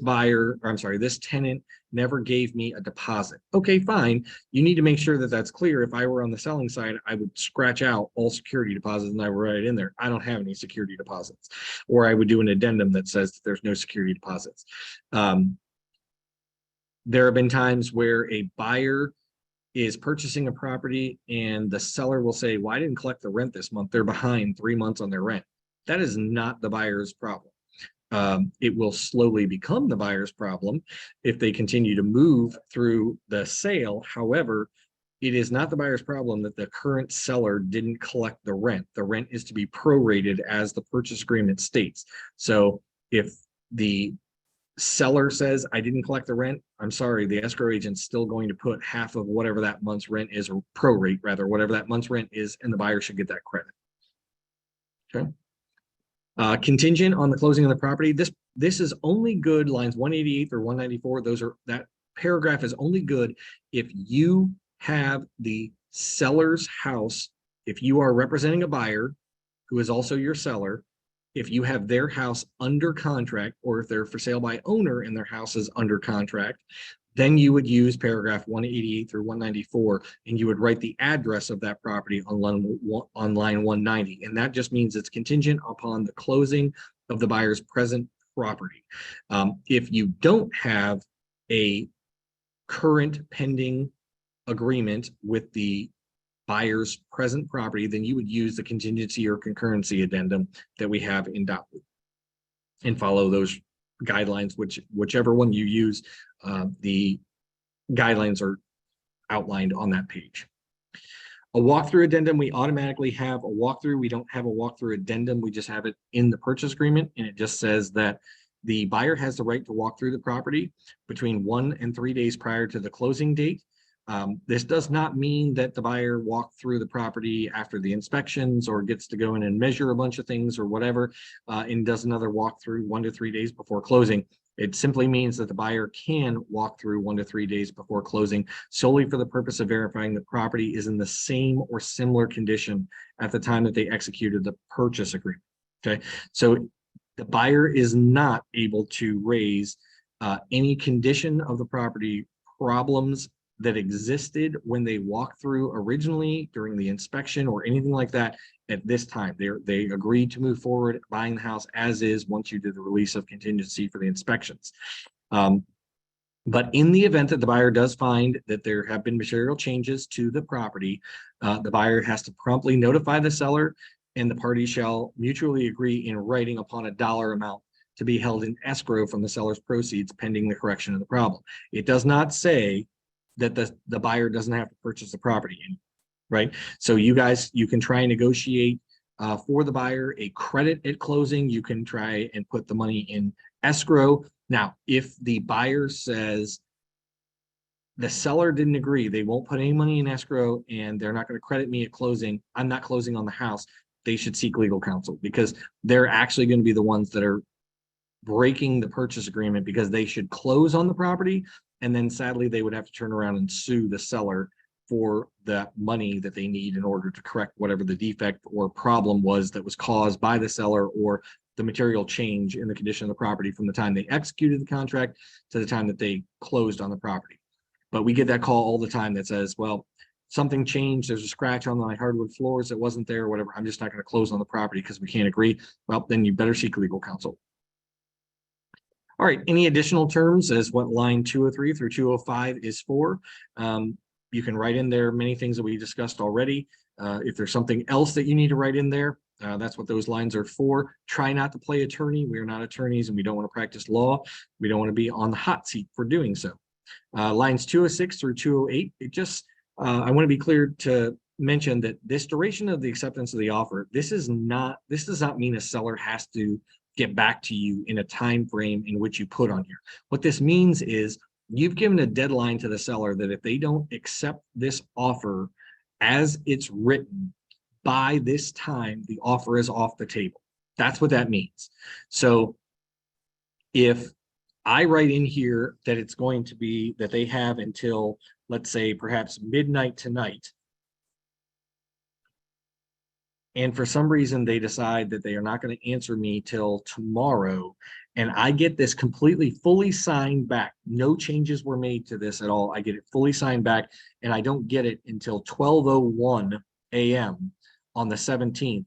tenant never gave me a deposit. Okay, fine. You need to make sure that that's clear. If I were on the selling side, I would scratch out all security deposits and I would write it in there, I don't have any security deposits. Or I would do an addendum that says that there's no security deposits. There have been times where a buyer is purchasing a property and the seller will say, well, I didn't collect the rent this month. They're behind 3 months on their rent. That is not the buyer's problem. It will slowly become the buyer's problem if they continue to move through the sale. However, it is not the buyer's problem that the current seller didn't collect the rent. The rent is to be prorated as the purchase agreement states. So if the seller says, I didn't collect the rent, I'm sorry, the escrow agent's still going to put half of whatever that month's rent is, or prorate rather, whatever that month's rent is, and the buyer should get that credit. Okay. Contingent on the closing of the property. This is only good, lines 188 or 194. That paragraph is only good if you have the seller's house. If you are representing a buyer who is also your seller, if you have their house under contract, or if they're for sale by owner and their house is under contract, then you would use paragraph 188 through 194, and you would write the address of that property on line 190. And that just means it's contingent upon the closing of the buyer's present property. If you don't have a current pending agreement with the buyer's present property, then you would use the contingency or concurrency addendum that we have in .2 and follow those guidelines, whichever one you use. The guidelines are outlined on that page. A walkthrough addendum, we automatically have a walkthrough. We don't have a walkthrough addendum. We just have it in the purchase agreement, and it just says that the buyer has the right to walk through the property between 1 and 3 days prior to the closing date. This does not mean that the buyer walked through the property after the inspections or gets to go in and measure a bunch of things or whatever, and does another walkthrough 1 to 3 days before closing. It simply means that the buyer can walk through 1 to 3 days before closing solely for the purpose of verifying the property is in the same or similar condition at the time that they executed the purchase agreement. Okay, so the buyer is not able to raise any condition of the property problems that existed when they walked through originally during the inspection or anything like that at this time. They agreed to move forward buying the house as is once you did the release of contingency for the inspections. But in the event that the buyer does find that there have been material changes to the property, the buyer has to promptly notify the seller, and the parties shall mutually agree in writing upon a dollar amount to be held in escrow from the seller's proceeds pending the correction of the problem. It does not say that the buyer doesn't have to purchase the property, right? So you can try and negotiate for the buyer a credit at closing. You can try and put the money in escrow. Now, if the buyer says the seller didn't agree, they won't put any money in escrow and they're not going to credit me at closing, I'm not closing on the house, they should seek legal counsel, because they're actually going to be the ones that are breaking the purchase agreement, because they should close on the property, and then sadly they would have to turn around and sue the seller for the money that they need in order to correct whatever the defect or problem was that was caused by the seller or the material change in the condition of the property from the time they executed the contract to the time that they closed on the property. But we get that call all the time that says, well, something changed, there's a scratch on my hardwood floors that wasn't there or whatever, I'm just not going to close on the property because we can't agree. Well, then you better seek legal counsel. All right, any additional terms is what line 203 through 205 is for. You can write in there many things that we discussed already. If there's something else that you need to write in there, that's what those lines are for. Try not to play attorney. We are not attorneys and we don't want to practice law. We don't want to be on the hot seat for doing so. Lines 206 through 208, I want to be clear to mention that this duration of the acceptance of the offer, this does not mean a seller has to get back to you in a time frame in which you put on here. What this means is you've given a deadline to the seller that if they don't accept this offer as it's written by this time, the offer is off the table. That's what that means. So if I write in here that it's going to be that they have until, let's say, perhaps midnight tonight, and for some reason they decide that they are not going to answer me till tomorrow, and I get this completely fully signed back, no changes were made to this at all, I get it fully signed back, and I don't get it until 12:01 a.m. on the 17th,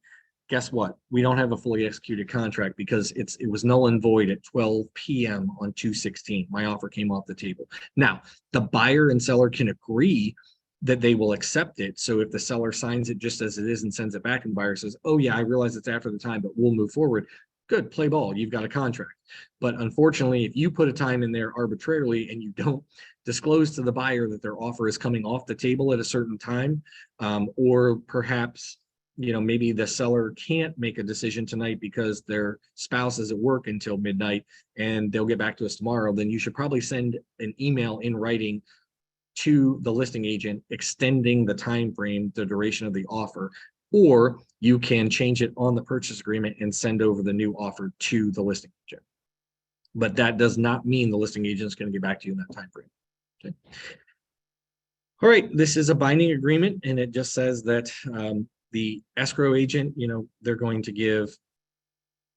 guess what? We don't have a fully executed contract because it was null and void at 12 p.m. on 2/16. My offer came off the table. Now, the buyer and seller can agree that they will accept it. So if the seller signs it just as it is and sends it back and the buyer says, oh yeah, I realize it's after the time, but we'll move forward. Good, play ball, you've got a contract. But unfortunately, if you put a time in there arbitrarily and you don't disclose to the buyer that their offer is coming off the table at a certain time, or perhaps, maybe the seller can't make a decision tonight because their spouse is at work until midnight and they'll get back to us tomorrow, then you should probably send an email in writing to the listing agent extending the time frame, the duration of the offer, or you can change it on the purchase agreement and send over the new offer to the listing agent. But that does not mean the listing agent is going to get back to you in that time frame. Okay. All right, this is a binding agreement, and it just says that the escrow agent, they're going to give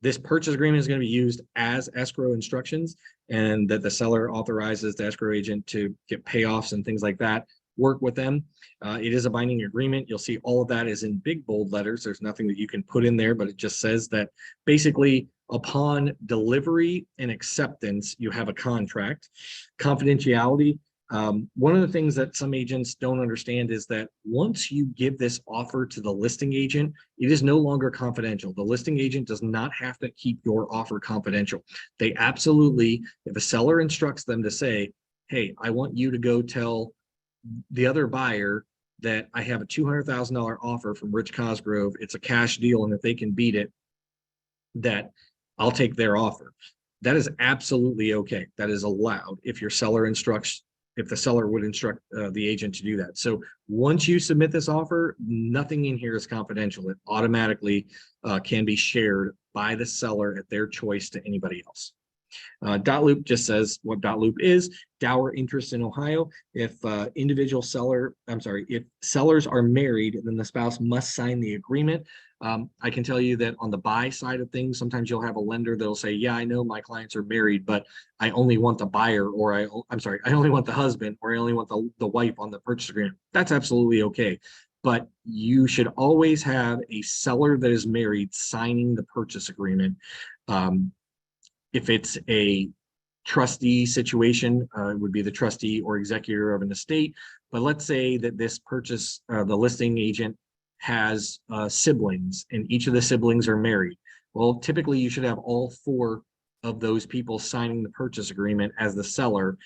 this purchase agreement is going to be used as escrow instructions, and that the seller authorizes the escrow agent to get payoffs and things like that, work with them. It is a binding agreement. You'll see all of that is in big bold letters. There's nothing that you can put in there, but it just says that basically upon delivery and acceptance, you have a contract. Confidentiality. One of the things that some agents don't understand is that once you give this offer to the listing agent, it is no longer confidential. The listing agent does not have to keep your offer confidential. They absolutely, if a seller instructs them to say, hey, I want you to go tell the other buyer that I have a $200,000 offer from Rich Cosgrove. It's a cash deal, and if they can beat it, that I'll take their offer. That is absolutely okay. That is allowed if your seller instructs, if the seller would instruct the agent to do that. So once you submit this offer, nothing in here is confidential. It automatically can be shared by the seller at their choice to anybody else. Dot loop just says what dot loop is. Dower interest in Ohio. If if sellers are married, then the spouse must sign the agreement. I can tell you that on the buy side of things, sometimes you'll have a lender that'll say, yeah, I know my clients are married, but I only want the buyer, or I only want the husband, or I only want the wife on the purchase agreement. That's absolutely okay. But you should always have a seller that is married signing the purchase agreement. If it's a trustee situation, it would be the trustee or executor of an estate. But let's say that this purchase, the listing agent has siblings, and each of the siblings are married. Well, typically you should have all 4 of those people signing the purchase agreement as the seller,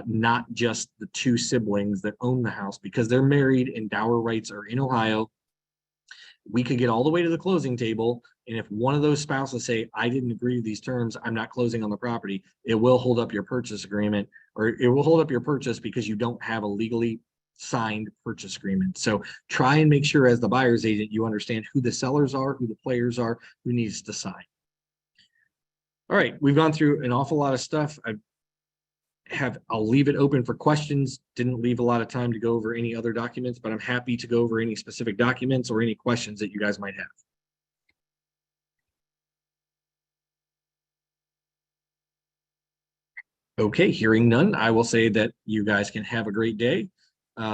not just the 2 siblings that own the house, because they're married and dower rights are in Ohio. We could get all the way to the closing table, and if one of those spouses say, I didn't agree with these terms, I'm not closing on the property, it will hold up your purchase agreement, or it will hold up your purchase because you don't have a legally signed purchase agreement. So try and make sure as the buyer's agent, you understand who the sellers are, who the players are, who needs to sign. All right, we've gone through an awful lot of stuff. I'll leave it open for questions. Didn't leave a lot of time to go over any other documents, but I'm happy to go over any specific documents or any questions that you guys might have. Okay, hearing none, I will say that you guys can have a great day.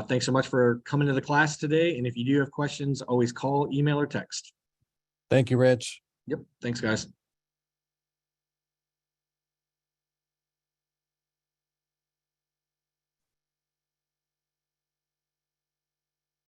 Thanks so much for coming to the class today. And if you do have questions, always call, email, or text. Thank you, Rich. Yep, thanks, guys.